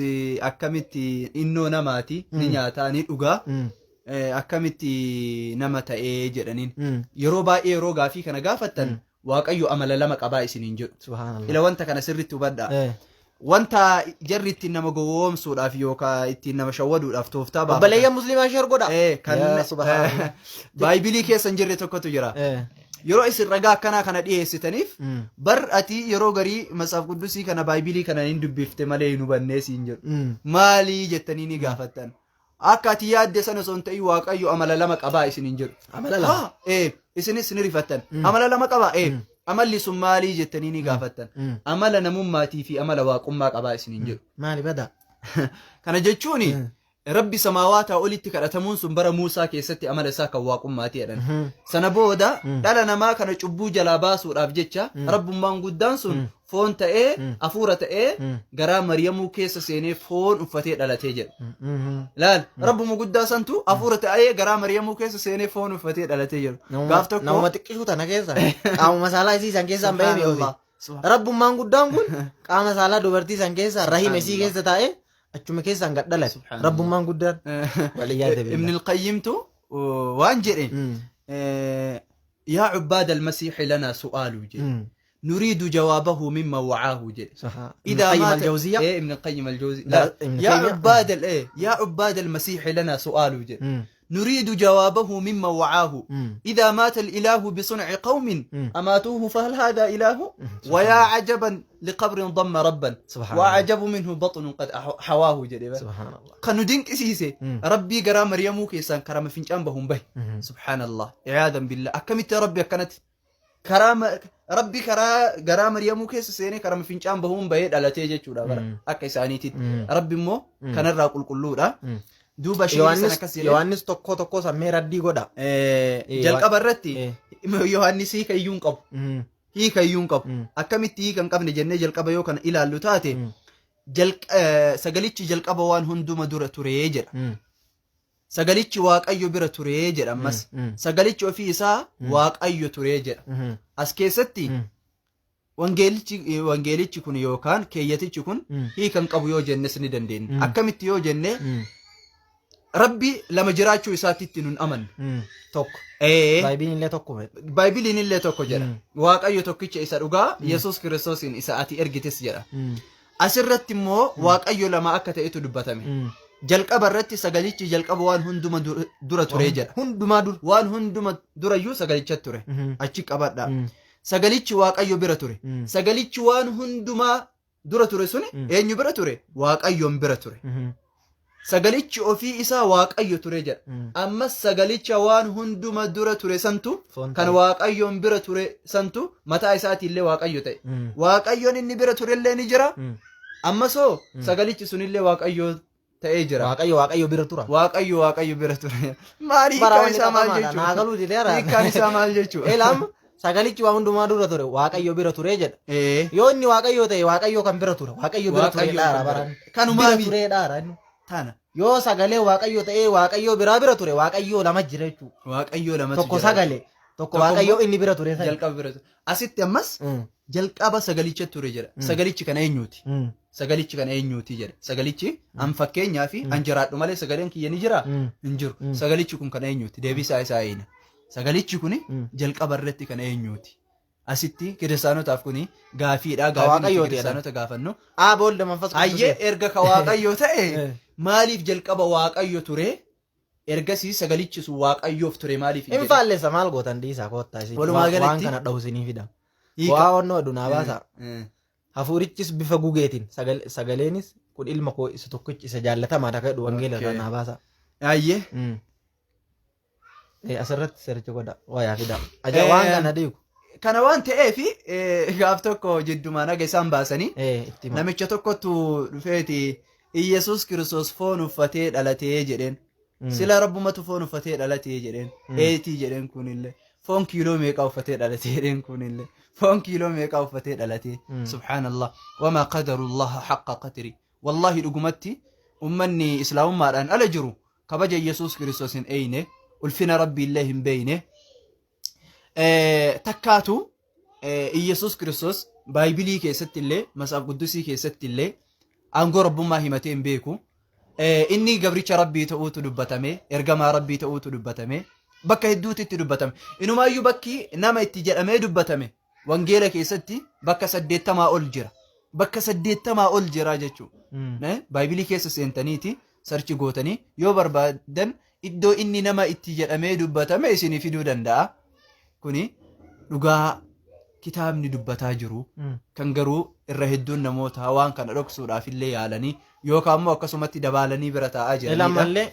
akkamitti innoo namaati ni nyaataa ni dhugaa akkamitti nama ta'ee jedhaniin yeroo baay'ee yeroo gaafii kana gaafattan waaqayyo amala lama qabaa isiniin jedhu subhanallah ila wanta kana sirritti hubadhaa wanta jarri ittiin nama gowwoomsuudhaaf yookaan ittiin nama shawwaduudhaaf tooftaa baafatan obboleeyyan musliimaa shar godha kan baayibilii keessa hin jirre tokkotu jira yeroo isin ragaa akkanaa kana dhiyeessitaniif bar ati yeroo garii matsaaf quddusii kana baayibilii kana hin dubbifte malee hin hubannee siin jedhu maalii jettanii ni gaafattan akka ati yaadde sana osoo hin ta'in waaqayyo amala lama qabaa isiniin jedhu amala lama isinis ni rifattan amala lama qabaa amalli sun maalii jettanii ni gaafattan amala namummaatii fi amala waaqummaa qabaa isiniin jedhu maali bada kana jechuuni rabbi samaawaata olitti kadhatamuun sun bara Muusaa keessatti amala isaa kan waaqummaati jedhan sana booda dhala namaa kana cubbuu jalaa baasuudhaaf jecha rabbummaan guddaan sun foon ta'ee afuura ta'ee garaa Maryamuu keessa seenee foon uffatee dhalatee jedhu laal rabbuma guddaa santu afuura ta'ee garaa Maryamuu keessa seenee foon uffatee dhalatee jedhu gaaf tokko nama xiqqisuu tana keessa qaama saalaa isii san keessa hin bahee beeku rabbummaan guddaan kun qaama saalaa dubartii san keessa rahima isii keessa taa'ee achuma keessaan gadhala rabbummaan guddaan ibn al-qayyimtu waan jedheen yaa عباد المسيح لنا سؤال نريد جوابه مما وعاه جد إذا ما الجوزية ابن القيم الجوزي يا عباد المسيح لنا سؤال جد نريد جوابه مما وعاه إذا مات الإله بصنع قوم أماتوه فهل هذا إله ويا عجبا لقبر ضم ربا وعجب منه بطن قد حواه جريبا سبحان الله كانوا دينك إسيسي ربي قرا مريمو كيسان كرام فينجان بهم به سبحان الله عياذا بالله أكملت ربي كانت كرام ربي قرا مريمو كيس سيني كرام فينجان بهم به على تيجي شورا برا أكيسانيتي ربي مو كان الراقل كلورا دوبا yohannis tokko sammee raddii godha jalqaba irratti yohannis hiikayyuun qabu akkamitti hiikan qabne jennee jalqaba yoo kana ilaallu taate sagalichi jalqaba waan hunduma dura turee jedha sagalichi waaqayyo bira turee jedha ammas sagalichi ofii isaa waaqayyo turee jedha as keessatti wangeelichi kun yookaan keeyyatichi kun hiikan qabu yoo jennes ni dandeenya akkamitti yoo jenne rabbi lama jiraachuu isaatitti nun amannu tokko baaybiliin illee tokko jedha waaqayyo tokkicha isa dhugaa yesus kiristoosiin isa ati ergites jedha asirratti immoo waaqayyo lama akka ta'etu dubbatame jalqaba irratti sagalichi jalqaba waan hunduma dura ture jedha waan hunduma durayyuu sagalicha ture achi qabadha sagalichi waaqayyo bira ture sagalichi waan hunduma dura ture suni eenyu bira ture waaqayyoon bira ture sagalichi ofii isaa waaqayyo ture jedha ammas sagalicha waan hunduma dura ture santu kan waaqayyoon bira ture santu mataa isaatiillee waaqayyo ta'e waaqayyoon inni bira turellee ni jira ammasoo sagalichi sunillee waaqayyo ta'ee jira waaqayyo bira tura waaqayyo bira ture maali hiikaan isaa maal jechuudha elam sagalichi waan hundumaa dura ture waaqayyo bira ture jedha yoo inni waaqayyo ta'e waaqayyo kan bira ture waaqayyo bira ture dhaara baran kanumaa ture dhaara tana yoo sagalee waaqayyo ta'ee waaqayyo bira ture waaqayyo lama jira jechuudha waaqayyo lama tokko sagalee tokko waaqayyo inni bira ture jalqaba bira ture asitti ammas jalqaba sagalicha ture jedha sagalichi kana eenyuuti sagalichi kana eenyuuti jedha sagalichi an fakkeenyaa fi an jiraadhu malee sagaleen kiyya ni jira hin jiru sagalichi kun kana eenyuuti deebisaa isaa eeyina sagalichi kun jalqaba irratti kana eenyuuti asitti kiristaanotaaf kuni gaafiidha gaafii kiristaanota gaafannu boolla manfas ayyee erga ka waaqayyo ta'e maaliif jalqaba waaqayyo ture ergasii sagalichi sun waaqayyoof ture maaliif hin faallessa maal gootan dhiisaa koottaa isin waan kana dhawusinii fida waa onnoo adunaa baasa hafuurichis bifa gugeetiin sagaleenis kun ilma koo isa tokkichi isa jaallatamaa dhaka jedhu wangeela irraa baasa ayyee asirratti sirriitti godha wayaa fida waan kana dhiigu kana waan ta'eef gaaf tokko jiddumaa naga isaan baasanii namicha tokkotu dhufeeti Iyesus Kiristoos foon uffatee dhalatee jedheen sila rabbumatu foon uffatee dhalatee jedheen eetii jedheen kunillee foon kiiloo meeqaa uffatee dhalatee jedheen kunillee foon kiiloo meeqaa uffatee dhalatee subhaanallah wamaa qadarullaha haqqa qadri wallahi dhugumatti ummanni islaamummaadhaan ala jiru kabaja Iyesus Kiristoos hin eeyne ulfina rabbi illee hin beeyne takkaatu Iyesus Kiristoos baayibilii keessatti illee matsaaf quddusii keessatti illee aangoo rabbummaa himatee hin beeku inni gabricha rabbii ta'uutu dubbatame ergamaa rabbii ta'uutu dubbatame bakka hedduutti itti dubbatame inumaayyuu bakki nama itti jedhamee dubbatame wangeela keessatti bakka 80 ol jira bakka 80 ol jira jechuudha baayibilii keessa seentaniiti sarchi gootanii yoo barbaadan iddoo inni nama itti jedhamee dubbatame isinii fiduu danda'a kuni dhugaa kitaabni dubbataa jiru kan garuu irra hedduun namoota waan kana dhoksuudhaaf illee yaalanii yookaan immoo akkasumatti dabaalanii bira taa'aa jiranidha. Lamallee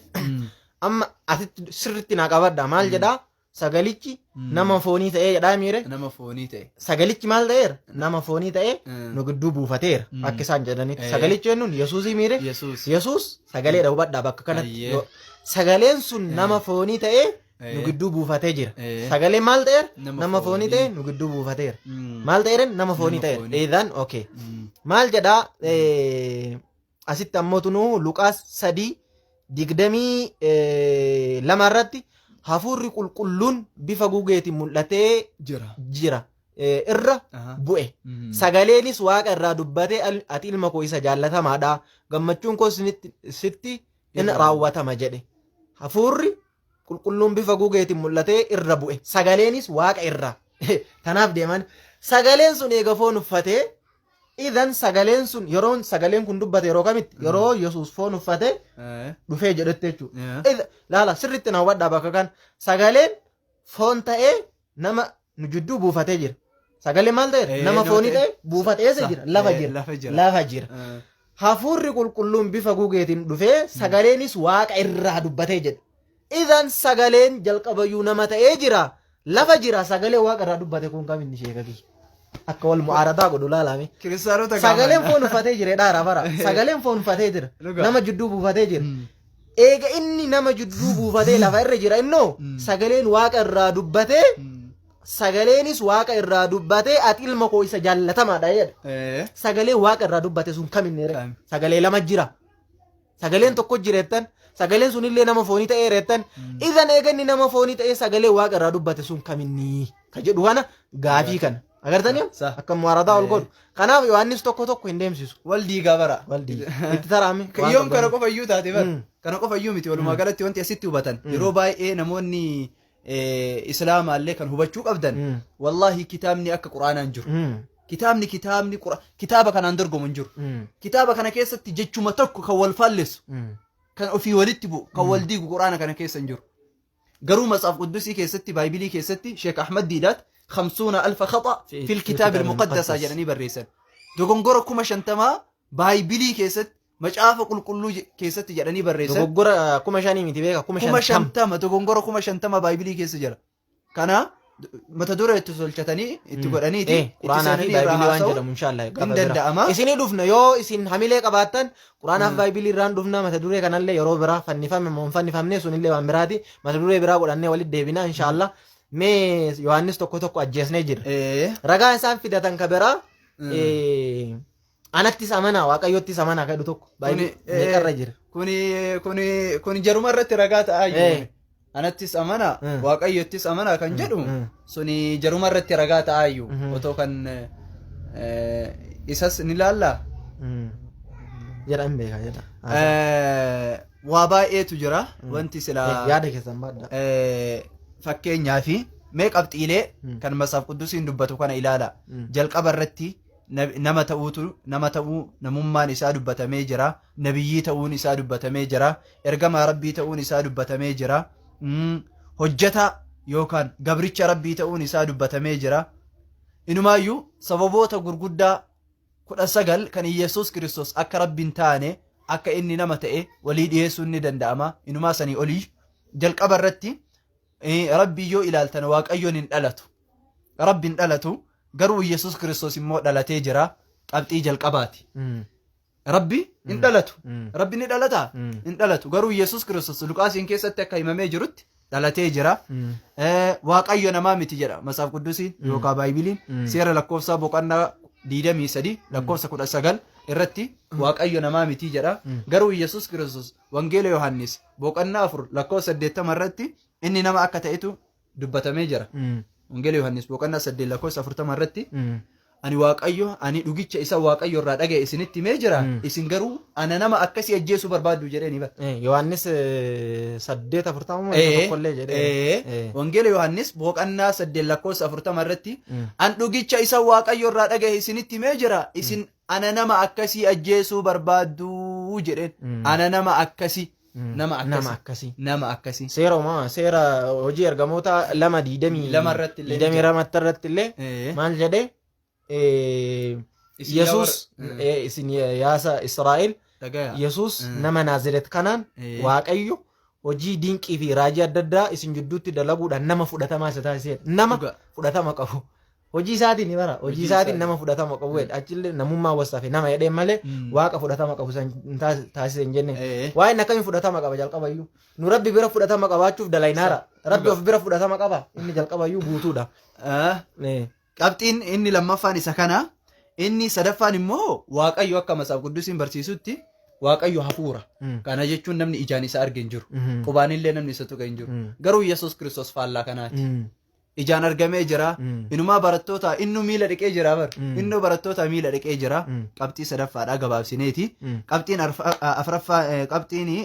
amma asitti sirriitti naa qabadda maal jedhaa sagalichi nama foonii ta'ee jedhaa miire nama foonii ta'e sagalichi maal ta'eera nama foonii ta'ee nu gidduu buufateera akka isaan jedhanitti sagalichi jennuun Yesuusii miire Yesuus sagaleedha hubadhaa bakka kanatti sagaleen sun nama foonii ta'ee nu gidduu buufatee jira sagalee maal ta'eera nama foonii ta'ee nu gidduu buufateera maal ta'eera nama foonii ta'eera eedhaan okay maal jedhaa asitti ammoo tunuu Luqaas 3:22 irratti hafuurri qulqulluun bifa gugeetiin mul'atee jira irra bu'e sagaleenis waaqa irraa dubbatee ati ilma koo isa jaallatamaadha gammachuun koo sitti in raawwatama jedhe hafuurri qulqulluun bifa gugeetiin mul'atee irra bu'e sagaleenis waaqa irraa tanaaf deeman sagaleen sun eega foon uffatee idan sagaleen sun yeroon sagaleen kun dubbate yeroo kamitti yeroo Yesuus foon uffate dhufee jedhette jechuudha laala sirriitti na hubadhaa bakka kan sagaleen foon ta'ee nama nu jidduu buufatee jira sagaleen maal ta'e nama foonii ta'e buufatee jira lafa jira hafuurri qulqulluun bifa gugeetiin dhufee sagaleenis waaqa irraa dubbatee jedha idan sagaleen jalqabayyuu nama ta'ee jira lafa jira sagalee waaqa irraa dubbate kun kam inni sheekaki akka wal mu'aaradaa godhu laalame sagaleen foon uffatee jira dhaara bara sagaleen foon uffatee jira nama jidduu buufatee jira eega inni nama jidduu buufatee lafa irra jira innoo sagaleen waaqa irraa dubbatee sagaleenis waaqa irraa dubbatee ati ilma koo isa jaallatamaadha jedha sagaleen waaqa irraa dubbate sun kam inni sagalee lama jira sagaleen tokko jireettan sagaleen sunillee nama foonii ta'ee reettan idan eega inni nama foonii ta'ee sagalee waaqa irraa dubbate sun kam inni ka jedhu kana gaafii kana agartanii akka mu'aaradaa ol godhu kanaaf Yohaannis tokko hin deemsisu wal diigaa bara wal diiga itti taraame yoom kana qofa iyyuu taate bara kana qofa iyyuu miti walumaa galatti wanti asitti hubatan yeroo baay'ee namoonni islaamaallee kan hubachuu qabdan wallahi kitaabni akka quraanaan jiru kitaabni kitaaba kanaan dorgomu hin jiru kitaaba kana keessatti jechuma tokko kan wal faalleessu kan ofii walitti bu'u kan wal diigu quraana kana keessa hin jiru garuu matsaaf quddusii keessatti baayibilii keessatti Sheek Ahmad Diidaat 50,000 خطأ في الكتاب المقدس جلني بالرسالة دوغونغورا كوما شنتما بايبلي كيست مجافة كل كيست جلني بالرسالة دوغونغورا كوما شاني متبيكا كوما شنتما دوغونغورا كوما شنتما بايبلي كيست جل كنا متدورة تسولشتني تقولني تي قرآن في بايبلي وانجل إن شاء الله إسني دفنا يو إسن حمله كباتن قرآن في بايبلي ران دفنا متدورة كنا اللي يرو برا فنفهم فنفهمني سن اللي وامراتي متدورة برا قرآن ولد ديبنا إن شاء الله mee Yohaannis tokko ajjeesnee jira ragaa isaan fidatan ka biraa anattis amanaa waaqayyottis amanaa kadhu tokko meeqarra jira kuni jaruma irratti ragaa ta'aa anattis amanaa waaqayyottis amanaa kan jedhu suni jaruma irratti ragaa ta'aa otoo kan isas ni laallaa jedhan beeka jedha waa baay'eetu jira wanti silaa yaada keessan baadha fakkeenyaa fi mee qabxiilee kan matsaaf quddusiin dubbatu kana ilaala jalqaba irratti nama ta'uu namummaan isaa dubbatamee jira nabiyyii ta'uun isaa dubbatamee jira ergamaa rabbii ta'uun isaa dubbatamee jira hojjeta yookaan gabricha rabbii ta'uun isaa dubbatamee jira inumaayyuu sababoota gurguddaa 19 kan Yesuus Kiristoos akka rabbiin taane akka inni nama ta'e walii dhiyeessuun ni danda'ama inumaa sanii olii jalqaba irratti rabbii yoo ilaaltan waaqayyoon hin dhalatu rabbiin dhalatu garuu Yesuus Kiristoos immoo dhalatee jira qabxii jalqabaati rabbi hin dhalatu rabbi ni dhalata hin dhalatu garuu Yesuus Kiristoos Luqaasiin keessatti akka himamee jirutti dhalatee jira waaqayyo namaa miti jedha matsaaf quddusiin yookaan baayibiliin seera lakkoofsaa boqonnaa 23 lakkoofsa 19 irratti waaqayyo namaa miti jedha garuu Yesuus Kiristoos wangeela Yohaannis boqonnaa 4 lakkoofsa 80 irratti inni nama akka ta'etu dubbatamee jira wangeela Yohaannis boqonnaa 8 lakkoofsa 40 irratti ani waaqayyo ani dhugicha isa waaqayyo irraa dhagaye isinitti himee jira isin garuu ana nama akkasii ajjeesuu barbaaddu jedheeni bar Yohaannis 8:40 tokkollee jedhee wangeela Yohaannis boqonnaa 8:40 irratti an dhugicha isa waaqayyo irraa dhagaye isinitti himee jira isin ana nama akkasii ajjeesuu barbaaddu jedheen ana nama akkasii nama akkasii seera hojii ergamoota 2:22 irratti illee maal jedhee Yesus isin yaasa Israa'el Yesus nama Naazireet kanaan waaqayyo hojii dinqii fi raajii adda addaa isin jidduutti dalaguudhaan nama fudhatamaa isa taasisedha. Nama fudhatama qabu. Hojii isaatiin ni bara. Hojii isaatiin nama fudhatama qabu. Achillee namummaa wasaafee nama jedhee malee waaqa fudhatama qabu taasise hin jenne. Waa'een akkamiin fudhatama qaba jalqabayyuu. Nu Rabbi bira fudhatama qabaachuuf dalaynaara. Rabbi of bira fudhatama qaba. Inni jalqabayyuu guutuudha. Qabxiin inni lammaffaan isa kana. Inni sadaffaan immoo waaqayyo akka Matsaaf Quddusiin barsiisutti waaqayyo hafuura. Kana jechuun namni ijaan isa arge hin jiru. Qubaanillee namni isa tuqe hin jiru. Garuu Yesuus Kiristoos faallaa kanaati. Ijaan argamee jira. Inumaa barattoota innu miila dhiqee jira bar. Innu barattoota miila dhiqee jira. Qabxii sadaffaadhaa gabaabsineeti. Qabxiin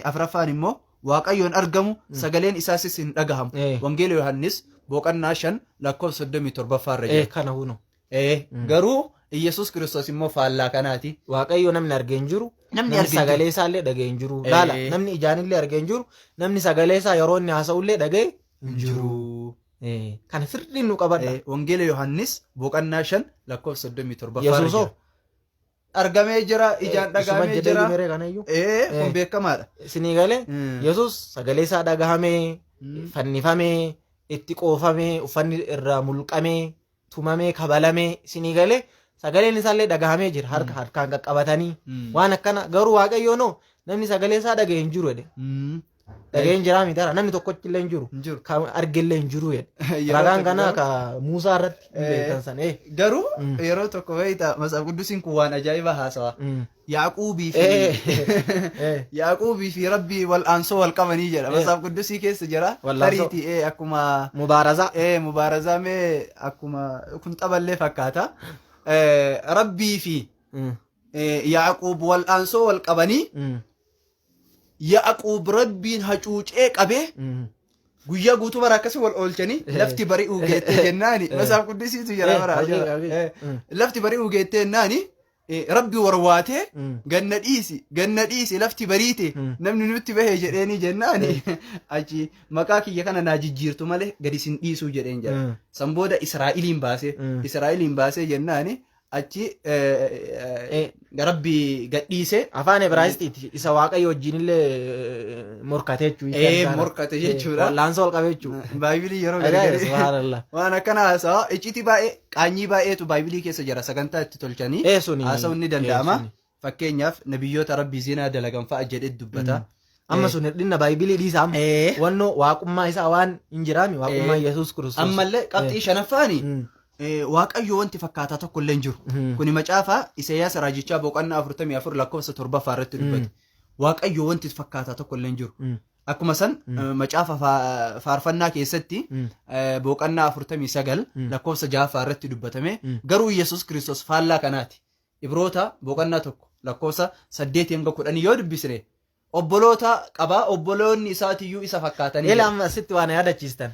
afraffaan immoo waaqayyoon argamu sagaleen isaasis hin dhagahamu. Wangeela Yohaannis boqonnaa 5:37 irra jira. Kana huno. Garuu Yesuus Kiristoos immoo faallaa kanaati. Waaqayyo namni argee hin jiru. Namni sagalee isaa illee dhagee hin jiru. Laala namni ijaan illee argee hin jiru. Namni sagalee isaa yeroo inni haasa'u illee dhagee hin jiru. Kana sirriin nu qabadha. Wangeela Yohaannis boqonnaa 5:37 Yesuusoo argamee jira ijaan dhagamee jira. Kun beekamaadha. Isinii galee Yesuus sagalee isaa dhagahamee fannifamee itti qoofamee uffanni irraa mulqamee tumamee kabalamee isinii galee sagaleen isaallee dhagahamee jira harkaan qaqqabatanii waan akkana garuu waaqayyo noo namni sagalee isaa dhagee hin jiru jedhe dhagee hin jiraa mitara namni tokkochi illee hin jiru kan argillee hin jiru jedhe ragaan kanaa ka Muusaa irratti beekan san garuu yeroo tokko wayita Matsaaf Quddusiin kun waan ajaa'iba haasawa Yaaquubii fi Rabbii wal aansoo wal qabanii jedha Matsaaf Quddusii keessa jira tariitii akkuma mubaarazaa mee akkuma kun xaballee fakkaata Rabbii fi Yaaquub wal aansoo wal qabanii Yaaquub Rabbiin hacuucee qabee guyyaa guutuu bara akkasii wal oolchanii lafti bari'uu geettee jennaani Matsaaf Quddusiitu jira bara lafti bari'uu geettee jennaani Rabbi warwaatee ganna dhiisi lafti bariite namni nutti bahee jedheeni jennaani achi maqaa kiyya kana naa jijjiirtu malee gadi sin dhiisuu jedheen jedha san booda Israa'iliin baasee jennaani achi Rabbi gadhiise afaan Ibraayistiiti isa waaqayyo wajjinillee morkate jechuudha laansoo ol qabe jechuudha Baayibilii yeroo gargaaree waan akkana haasawa iccitii baay'ee qaanyii baay'eetu Baayibilii keessa jira sagantaa itti tolchanii haasa'uun ni danda'ama fakkeenyaaf nabiyyoota Rabbii zinaa dalagan fa'a jedhee dubbata amma sun hir'ina Baayibilii dhiisa amma wannoo waaqummaa isaa waan hin jiraami waaqummaa Yesuus Kiristoos ammallee qabxii shanaffaani waaqayyo wanti fakkaataa tokko illee hin jiru. Kuni macaafa Isaayyaas raajichaa boqonnaa 44 lakkoofsa 7 irratti dubbate. Waaqayyo wanti fakkaataa tokko illee hin jiru. Akkuma san macaafa faarfannaa keessatti boqonnaa 49 lakkoofsa 6 irratti dubbatame garuu Yesuus Kiristoos faallaa kanaati. Ibroota boqonnaa 1 lakkoofsa 8-10 yoo dubbisne obboloota qabaa obboloonni isaatiyyuu isa fakkaatanii. Ila amma asitti waan yaadachiistan.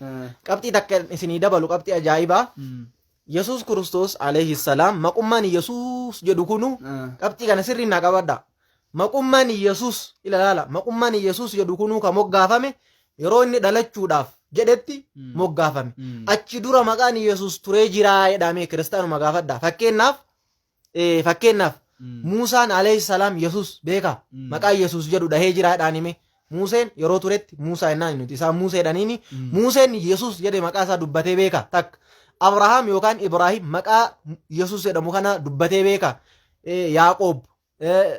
Qabxii takka isinii dabalu qabxii ajaa'ibaa. Yesuus Kiristoos alayhi salaam maqummaan Yesuus jedhu kunu qabxii kana sirriin na qabadha. Maqummaan Yesuus ilaala maqummaan Yesuus jedhu kunu ka moggaafame yeroo inni dhalachuudhaaf jedhetti moggaafame. Achi dura maqaan Yesuus turee jiraa jedhamee kiristaanuma gaafadha. Fakkeenyaaf Muusaan alayhi salaam Yesuus beeka maqaa Yesuus jedhu dhahee jiraa jedhaan hime. Muuseen yeroo turetti Muusaa jennaan nuti isaan Muuseedhaniini Muuseen Yesuus jedhe maqaa isaa dubbatee beeka takka. Abrahaam yookaan Ibraahim maqaa Yesuus jedhamu kana dubbatee beeka. Yaaqoob,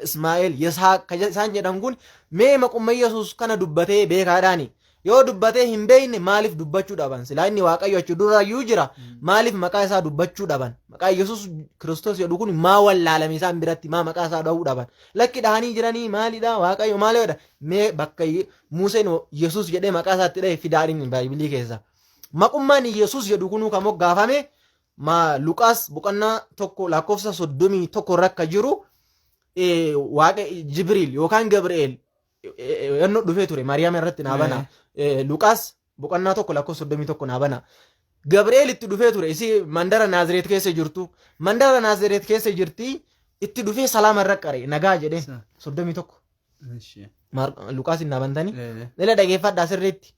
Ismaa'eel, Yisaaq isaan jedhan kun mee maqummaa Yesuus kana dubbatee beekaadhaani. Yoo dubbatee hin beekne maaliif dubbachuu dhaban? Silaa inni Waaqayyo achi durayyuu jira. Maaliif maqaa isaa dubbachuu dhaban? Maqaa Yesuus Kiristoos jedhu kun maa wallaalame isaan biratti maa maqaa isaa dhahuu dhaban? Lakki dhahanii jiranii maalidha? Waaqayyo maalidha? Mee bakka Museen Yesuus jedhee maqaa isaatti dhahe fidaadhin Baayibilii keessa. Maqummaan Yesuus jedhu kunuu kan moggaafame ma Luqaas boqonnaa tokko lakkoofsa 31 irra jiru waaqa Jibriil yookaan Gabri'eel yennoo dhufee ture Maariyaam irratti naabana. Luqaas boqonnaa tokko lakkoofsa 31 naabana. Gabri'eel itti dhufee ture isi mandara Naazireet keessa jirtu. Mandara Naazireet keessa jirti itti dhufee salaama irra qare nagaa jedheen 31. Luqaas hin naabantanii. Nila dhageeffadhaa sirriitti.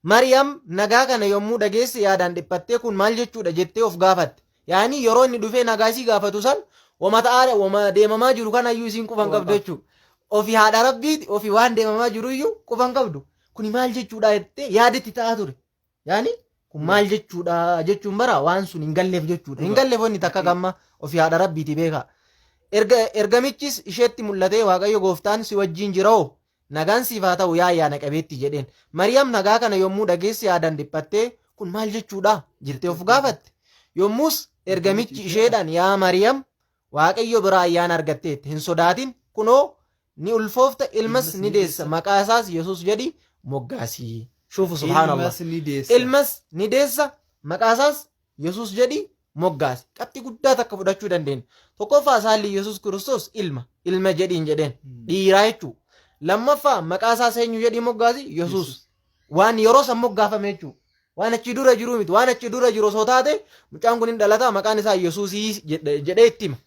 Maariyaam nagaa kana yommuu dhageesse yaadaan dhiphattee kun maal jechuudha jettee of gaafatte. Yaani yeroo inni dhufee nagaa isii gaafatu san wama deemamaa jiru kanayyuu isiin quban qabdu jechuudha. Ofii haadha rabbiiti ofii waan deemamaa jiruyyuu quban qabdu. Kuni maal jechuudha jettee yaaditti ta'aa ture. Yaani kun maal jechuudha jechuun bara waan sun hin galleef jechuudha. Hin galleefonni takka gamma ofii haadha rabbiiti beeka. Ergamichis isheetti mul'atee Waaqayyo gooftaan si wajjin jiroo nagaan siif haa ta'u yaa ayyaana qabeetti jedheen. Maariyaam nagaa kana yommuu dhageesse yaadaan dhiphattee kun maal jechuudha jirtee of gaafatte. Yommus ergamichi isheedhaan yaa Maariyaam Waaqayyo biraa ayyaana argatteetti hin sodaatin kunoo ni ulfoofta ilmas ni deessa maqaa isaas Yesuus jedhi moggaasii. Shuufu subhaanallah. Ilmas ni deessa maqaa isaas Yesuus jedhi moggaasi. Qabxii guddaa takka fudhachuu dandeenya. Tokkoffaa isaalli Yesuus Kiristoos ilma jedhiin jedheen dhiiraa jechuudha. Lammaffaa maqaa isaas eenyu jedhii moggaasi Yesuus. Waan yeroo san moggaafame jechuudha. Waan achi dura jiru miti. Waan achi dura jiru osoo taate mucaan kun hin dhalata maqaan isaa Yesuusii jedhee itti hima.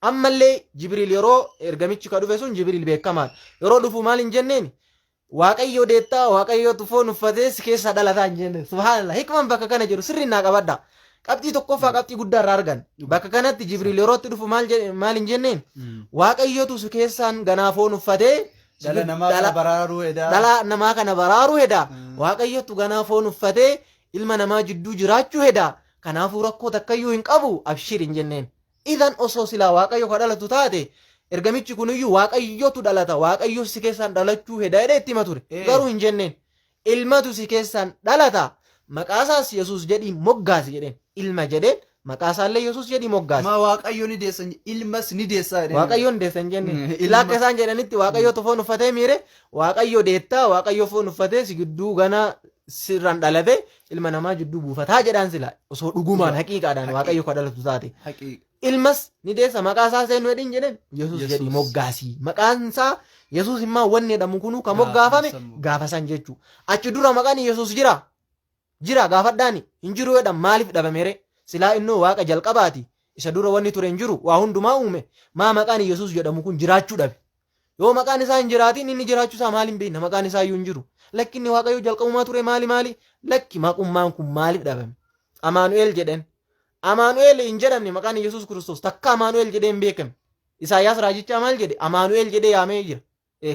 Ammallee Jibriil yeroo ergamichi ka dhufe sun Jibriil beekamaadha. Yeroo dhufu maal hin jenneen Waaqayyo deettaa Waaqayyo tufoon uffatee si keessa dhalataa hin jenneen. Subhaanallah hikman bakka kana jiru sirri naa qabadha. Qabxii tokkoffaa qabxii guddaa irraa argan. Bakka kanatti Jibriil yeroo itti dhufu maal hin jenneen Waaqayyotu si keessaan ganaa foon uffatee dhala namaa kana baraaruu heda. Waaqayyotu ganaa foon uffatee ilma namaa jidduu jiraachuu heda. Kanaafuu rakkoo takkayyuu hin qabu abshir hin jenneen. Idan osoo silaa Waaqayyo ka dhalatu taate ergamichi kuniyyuu Waaqayyotu dhalata Waaqayyo si keessaan dhalachuu heda jedhee itti hima ture. Garuu hin jenneen ilmatu si keessaan dhalata maqaa isaas Yesuus jedhii moggaasi jedheen. Ilma jedheen maqaa isaallee Yesuus jedhii moggaasi. Ma Waaqayyo ni deessan ilmas ni deessaa jedheen. Waaqayyo ni deessan jenneen. Ilaaka isaan jedhanitti Waaqayyotu foon uffatee miire Waaqayyo deettaa Waaqayyo foon uffatee si gidduu ganaa sirraan dhalate ilma namaa jidduu buufataa jedhaan sila osoo dhugumaan haqiiqaadhaan Waaqayyo ka dhalatu taate. Ilmas ni deessa maqaa isaa seenuu hedhiin jedheen Yesuus jedhii moggaasii. Maqaan isaa Yesuus immoo wanni jedhamu kunuu ka moggaafame gaafa san jechuu. Achi dura maqaan Yesuus jira gaafadhaani hin jiru jedhan maaliif dhabameere silaa innoo Waaqa jalqabaati. Isa dura wanni ture hin jiru waa hundumaa uume maa maqaan Yesuus jedhamu kun jiraachuu dhabe. Yoo maqaan isaa hin jiraatiin inni jiraachuu isaa maaliin beekna maqaan isaa iyyuu hin jiru. Lakki inni Waaqayyo jalqabumaa ture maali lakki maqummaan kun maaliif dhabame. Amaanu'eel jedhen. Amaanu'eel hin jedhamne maqaan Yesuus Kiristoos takka Amaanu'eel jedhee hin beekame. Isaayyaas raajichaa maal jedhe Amaanu'eel jedhee yaamee jira.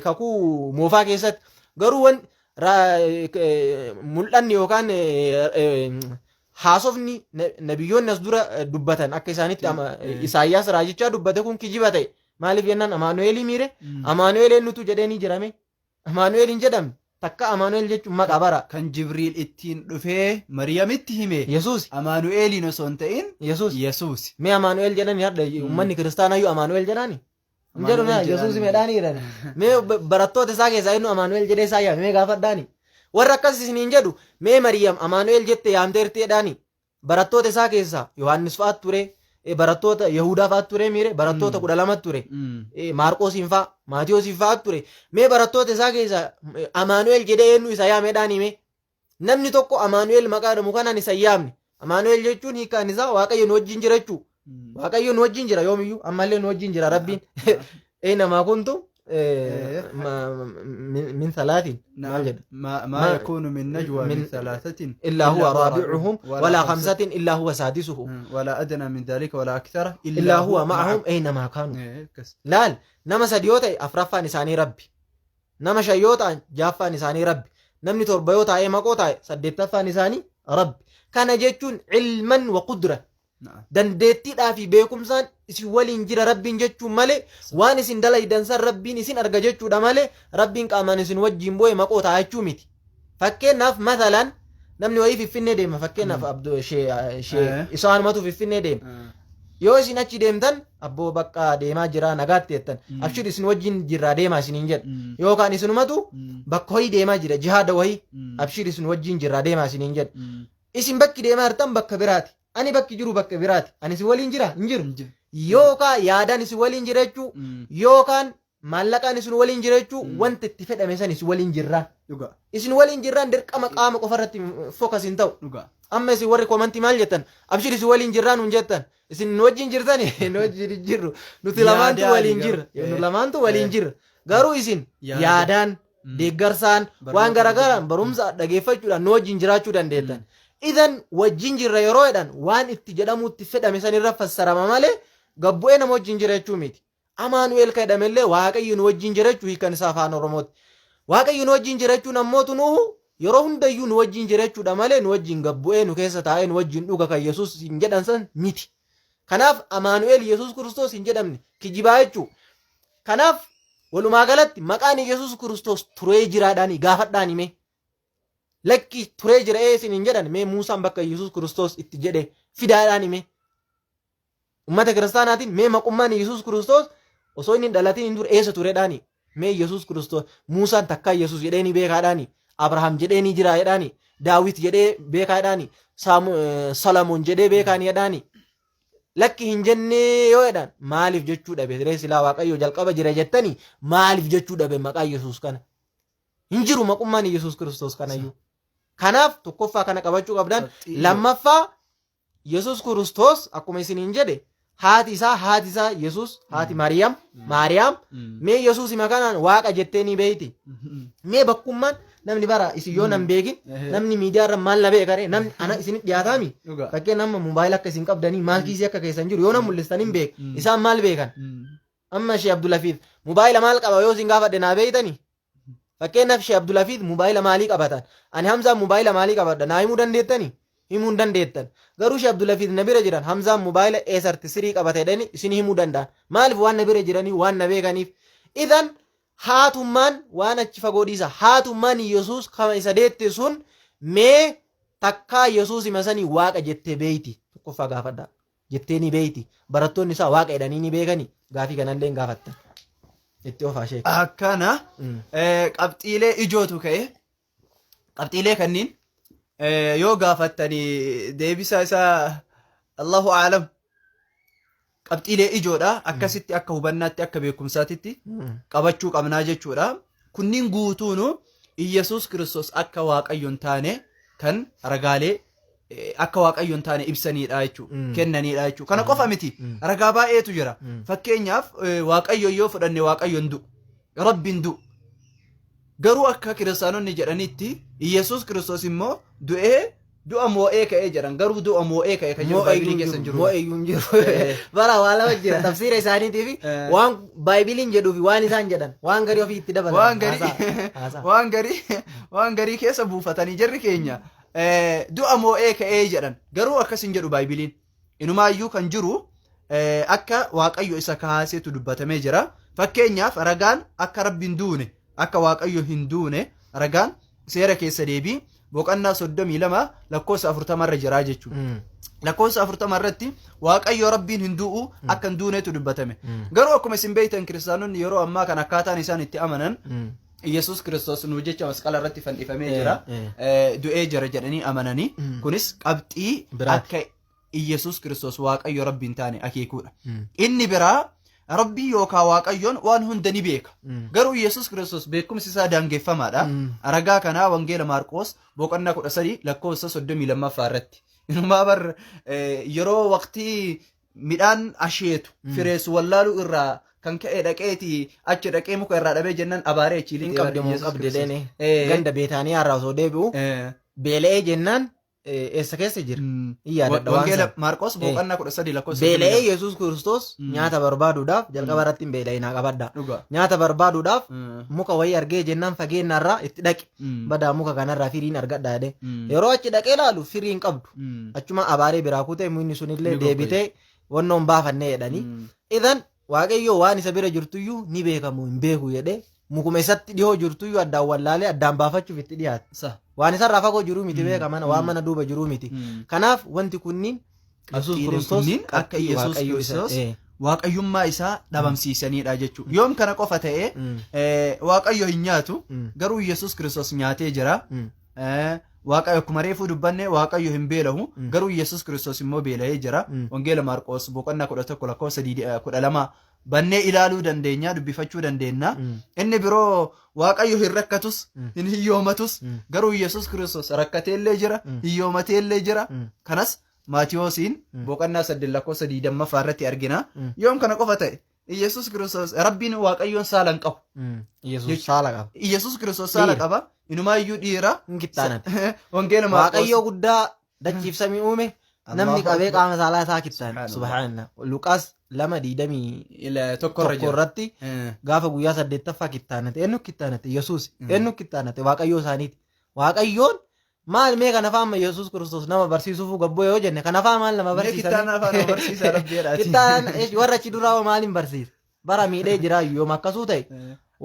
Kakuu moofaa keessatti garuu mul'anni yookaan haasofni nabiyyoonni as dura dubbatan akka isaanitti Isaayyaas raajichaa dubbate kun kijiba ta'e maaliif jennaan Amaanu'eel miire Amaanu'eel eenyutu jedhee ni jirame Amaanu'eel hin jedhamne. Takka Amaanu'eel jechuun maqaa bara kan Jibriil ittiin dhufee Maryamitti hime Yesuus Amaanu'eeliin osoo hin ta'in Yesuus. Mee Amaanu'eel jedhani hadda uummanni kiristaanayyuu Amaanu'eel jedhani. Hin jedhu Yesuus meedhaanii jedhani. Mee barattoota isaa keessaa inni Amaanu'eel jedhee isaa yaame mee gaafadhaani. Warra akkas isiniin jedhu mee Maryam Amaanu'eel jette yaamteerti jedhani. Barattoota isaa keessaa Yohaannis fa'aatu ture. Barattoota Yahudaa fa'aatu ture miire barattoota 12 ture. Maarqoosiin fa'a Maatiyoosiin fa'aatu ture. Mee barattoota isaa keessaa Amaanu'eel jedhee eenyu isa yaameedhaani mee namni tokko Amaanu'eel maqaa jedhamu kanaan isa yaamne. Amaanu'eel jechuun hiikaan isaa Waaqayyo nu wajjin jira jechuudha. Waaqayyo nu wajjin jira yoomiyyuu ammallee nu wajjin jira rabbiin. Namaa kuntu من ثلاث ما يكون من نجوى من ثلاثة إلا هو رابعهم ولا خمسة إلا هو سادسهم ولا أدنى من ذلك ولا أكثر إلا هو معهم أينما كانوا. لا نما سديوتا أفرفا نساني ربي نما شيوتا جافا نساني ربي نمني تربيوتا أي مقوتا سديتفا نساني ربي كان جيتشون علما وقدرة dandeettiidhaa fi beekumsaan isin waliin jira rabbiin jechuun malee waan isin dalaydan san rabbiin isin arga jechuudha malee rabbiin qaamaan isin wajjin bu'ee maqoota jechuu miti. Fakkeenyaaf mathalan namni wayii Finfinnee deema fakkeenyaaf isaanumatu Finfinnee deema. Yoo isin achi deemtan abboo bakka deemaa jira nagaatti jettan abshir isin wajjin jirraa deemaa isiniin jedha. Yookaan isinumatu bakka wayii deemaa jira jihaada wayii abshir isin wajjin jirraa deemaa isiniin jedha. Isin bakki deemaa jirtan bakka biraati. ani bakki jiru bakka biraati ani si waliin jira hin jiru yookaan yaadaan si waliin jirachuu yookaan maallaqaan isin waliin jirachuu wanti itti fedhame san isin waliin jirraan isin waliin jirraan dirqama qaama qofarratti fokas hin ta'u amma isin warri komantii maal jettan abshir isin waliin jirraan hun jettan isin nu wajjin jirtani nu wajjin jirru nuti lamaantu waliin jirra nu lamaantu waliin jirra garuu isin yaadaan deeggarsaan waan garagaraan barumsa dhageeffachuudhaan nu wajjin jiraachuu dandeettan idan wajjin jirra yeroo jedhan waan itti jedhamuutti fedhame san irra fassarama malee gabbu'ee nama wajjin jirachuu miti amaanu'eel ka jedhamellee waaqayyo nu wajjin jirachuu hiikan isaa afaan oromooti waaqayyo nu wajjin jirachuun ammoo nuhu yeroo hundayyuu nu wajjin jirachuudha malee nu wajjin gabbu'ee nu keessa taa'ee nu wajjin dhuga kan Yesuus hin jedhan san miti kanaaf amaanu'eel Yesuus Kiristoos hin jedhamne kijibaa jechuu kanaaf walumaa galatti maqaan Yesuus Kiristoos turee jiraadhaanii gaafadhaan hime lakki turee jira isin hin jedhan mee Muusaan bakka Yesuus Kiristoos itti jedhe fidaadhaan hime ummata kiristaanaatiin mee maqummaan Yesuus Kiristoos osoo inni dhalatiin hin dur eessa turedhaanii mee Yesuus Kiristoos Muusaan takkaa Yesuus jedheeni beekaadhaanii Abrahaam jedheeni jira jedhaanii Daawit jedhee beekaadhaanii Salamoon jedhee beekaanii jedhaanii lakki hin jennee yoo jedhan maaliif jechuu dhabe diree silaa waaqayyo jalqaba jira jettanii maaliif jechuu dhabe maqaa Yesuus kana hin jiru maqummaan Yesuus Kiristoos kanayyuu kanaaf tokkoffaa kana qabachuu qabdan lammaffaa Yesuus Kiristoos akkuma isiniin jedhe haati isaa Yesuus haati Maariyaam mee Yesuus makanaan waaqa jetteeni beeyti mee bakkummaan namni bara isin yoo nan beekin namni miidiyaa irra maal na beekare namni ana isin dhiyaataami fakkeen amma moobaayila akka isin qabdanii maal kiisii akka keessan jiru yoo nan mul'istan hin beek isaan maal beekan amma Shee Abdulafiif moobaayila maal qaba yoo isin gaafadhe naa beeytanii fakkeenyaaf Shee Abdulafiif moobaayila maalii qabatan ani Hamzaan moobaayila maalii qabadha naa himuu dandeettanii himuu hin dandeettan garuu Shee Abdulafiif na bira jiran Hamzaan moobaayila A33 qabate jedhanii isin himuu danda'an maaliif waan na bira jiranii waan na beekaniif idan haatummaan waan achi fagoo dhiisa haatummaan Yesuus kama isa deette sun mee takkaa Yesuus himasanii waaqa jettee beeyti tokkoffaa gaafadha jettee ni beeyti barattoonni isaa waaqa jedhanii ni beekanii gaafii kanallee hin gaafattan itti ofaa sheek akkana qabxiilee ijootu ka'e qabxiilee kanniin yoo gaafattanii deebisaa isaa Allahu a'lam qabxiilee ijoodha akkasitti akka hubannaatti akka beekumsaatitti qabachuu qabnaa jechuudha kunniin guutuunu Yesuus Kiristoos akka waaqayyoon taane kan ragaalee akka waaqayyoon taane ibsaniidha jechuudha kennaniidha jechuudha kana qofa miti ragaa baay'eetu jira fakkeenyaaf waaqayyo yoo fudhanne waaqayyoon du'u rabbiin du'u garuu akka kiristaanonni jedhanitti Yesuus Kiristoos immoo du'ee du'a moo'ee ka'ee jedhan garuu du'a moo'ee ka'e kan jiru baay'iliin keessa jiru moo'eeyyuu hin jiru bara waa lama jira tafsiira isaaniitiif waan baay'iliin jedhuufi waan isaan jedhan waan garii ofii itti dabalan waan garii keessa buufatanii jarri keenya du'a moo'ee ka'ee jedhan garuu akkas hin jedhu baay'iliin inumaayyuu kan jiru akka waaqayyo isa kaaseetu dubbatamee jira fakkeenyaaf ragaan akka rabbiin duune akka waaqayyo hin duune ragaan seera keessa deebii boqonnaa 32 lakkoofsa 40 irra jira jechuudha. Lakkoofsa 40 irratti waaqayyo rabbiin hin du'u akka hin duunetu dubbatame. Garuu akkuma isin beektan kiristaanonni yeroo ammaa kan akkaataan isaan itti amanan Yesuus Kiristoos nu jecha masqala irratti fannifamee jira du'ee jira jedhanii amananii kunis qabxii akka Yesuus Kiristoos waaqayyo rabbiin taane akeekuudha. Inni biraa rabbii yookaan waaqayyoon waan hunda ni beeka garuu Yesuus Kiristoos beekumsi isaa daangeffamaadha ragaa kanaa wangeela Maarqoos boqonnaa 13 lakkoofsa 32 irratti inumaa bar yeroo waqtii midhaan asheetu fireessu wallaaluu irraa kan ka'e dhaqeeti achi dhaqee muka irraa dhabee jennaan abaaree achi liqee qabde ganda Beetaanii harraa osoo deebi'u beela'ee jennaan eessa keessa jira wangeela Maarqoos boqonnaa 13 lakkoofsa beela'ee Yesuus Kiristoos nyaata barbaaduudhaaf jalqaba irratti hin beela'inaa qabadda nyaata barbaaduudhaaf muka wayii argee jennaan fageenyarraa itti dhaqe badaa muka kanarraa firiin argadha jedhee yeroo achi dhaqee ilaalu firiin qabdu achuma abaaree biraa kutee muinni sunillee deebitee wannoon baafannee jedhanii idan waaqayyo waan isa bira jirtuyyuu ni beekamu hin beeku jedhee mukuma isatti dhihoo jirtuyyuu addaan wallaalee addaan baafachuuf itti dhiyaate waan isarraa fagoo jiruu miti beekamana waan mana duuba jiruu miti kanaaf wanti kunniin Yesuus Kiristoos akka Yesuus Kiristoos waaqayyummaa isaa dhabamsiisanidha jechuudha yoom kana qofa ta'ee waaqayyo hin nyaatu garuu Yesuus Kiristoos nyaatee jira waaqayyo akkuma reefuu dubbanne waaqayyo hin beelahu garuu Yesuus Kiristoos immoo beela'ee jira. Wangeela Maarqos boqonnaa 11 lakkoofsa 12 bannee ilaaluu dandeenya dubbifachuu dandeenya. Inni biroo waaqayyo hin rakkatus hin hiyyoomatus garuu Yesuus Kiristoos rakkateellee jira hiyyoomateellee jira. Kanas Maatiyoosiin boqonnaa 8 lakkoofsa 20 irratti argina. Yoom kana qofa ta'e Yesuus Kiristoos rabbiin waaqayyoon saala hin qabu. Yesuus saala qaba. Yesuus Kiristoos saala qaba. Inumaa iyyuu dhiira. Kittaanate. Wangeela Maarqos. Waaqayyo guddaa dachiif samii uume namni qabee qaama saalaa isaa kittaane. Subhaanallah. Luqaas 2:21 irratti gaafa guyyaa 8ffaa kittaanate. Eenyu kittaanate? Yesuus. Eenyu kittaanate? Waaqayyoo isaaniiti. Waaqayyoon maal mee kana faama Yesuus Kiristoos nama barsiisuuf gabboo yoo jenne kana faama maal nama barsiisan? Kittaana afaan nama barsiisa rabbiidhaati. Kittaan warra achi duraa maaliin barsiisa? Bara miidhee jira yoom akkasuu ta'e.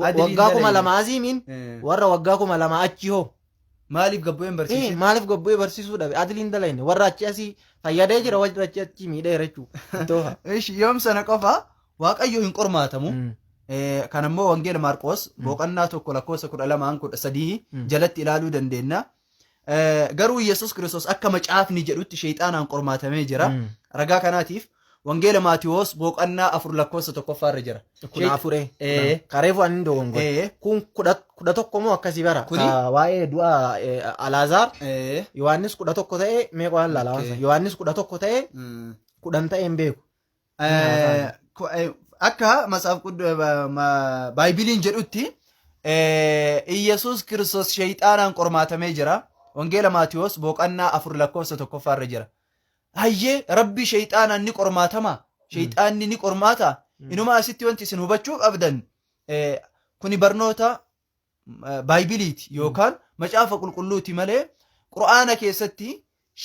Waggaa 2000 asiimiin warra waggaa 2000 achi hoo. Maaliif gabboo hin barsiisin? Maaliif gabboo barsiisuu dhabe? Adiliin dalayne warra achi asii fayyadee jira warra achi miidhee jechuudha. Yoom sana qofa waaqayyo hin qormaatamu. Kan immoo wangeela Maarqos boqonnaa 1 lakkoofsa 12-13 jalatti ilaaluu dandeenya. Garuu Yesuus Kiristoos akka macaafni jedhutti shayxaanaan qormaatamee jira. Ragaa kanaatiif wangeela Maatiyoos boqonnaa 4 lakkoofsa 1 jira. Kun 4 kareefu ani dogongo. Kun 11 moo akkasii bara. Waa'ee du'a Alaazaar Yohaannis 11 ta'e mee qo'an laalaawansa. Yohaannis 11 ta'e 10 ta'e hin beeku. Akka masaaf Baaybiliin jedhutti Yesuus Kiristoos shayxaanaan qormaatamee jira. Wangeela Maatiyoos boqonnaa 4 lakkoofsa 1 jira. Hayyee rabbi shayxaanaan ni qormaatama. Shayxaanni ni qormaata. Inuma asitti wanti isin hubachuu qabdan kuni barnoota Baaybiliiti yookaan macaafa qulqulluuti malee Qur'aana keessatti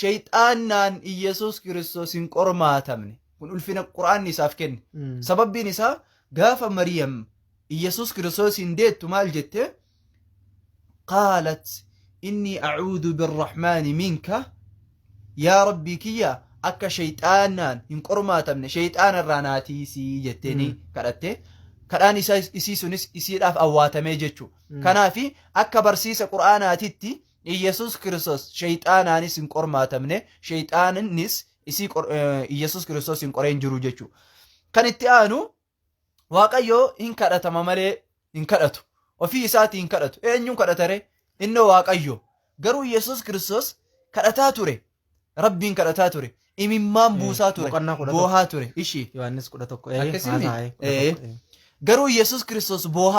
shayxaanaan Yesuus Kiristoos hin qormaatamne. Kun ulfina Qur'aanni isaaf kenne. Sababbiin isaa gaafa Maryam Yesuus Kiristoos hin deettu maal jette? Qaalat inni acuudu birrahmaani minka yaa rabbii kiyya akka shayxaanaan hin qormaatamne shayxaana irraa naatiisii jetteeni kadhatte. Kadhaan isaa isii sunis isiidhaaf awwaatamee jechuu. Kanaafi akka barsiisa Qur'aanaatitti Yesuus Kiristoos shayxaanaanis hin qormaatamne shayxaaninnis isii Yesuus Kiristoos hin qoreen jiru jechuu. Kan itti aanu waaqayyo hin kadhatama malee hin kadhatu. Ofii isaatii hin kadhatu. Eenyuun kadhatare? Innoo waaqayyo. Garuu Yesuus Kiristoos kadhataa ture. Rabbiin kadhataa ture. Imimmaan buusaa ture. Boohaa ture. Ishii. Yohaannis 11. Garuu Yesuus Kiristoos boohaa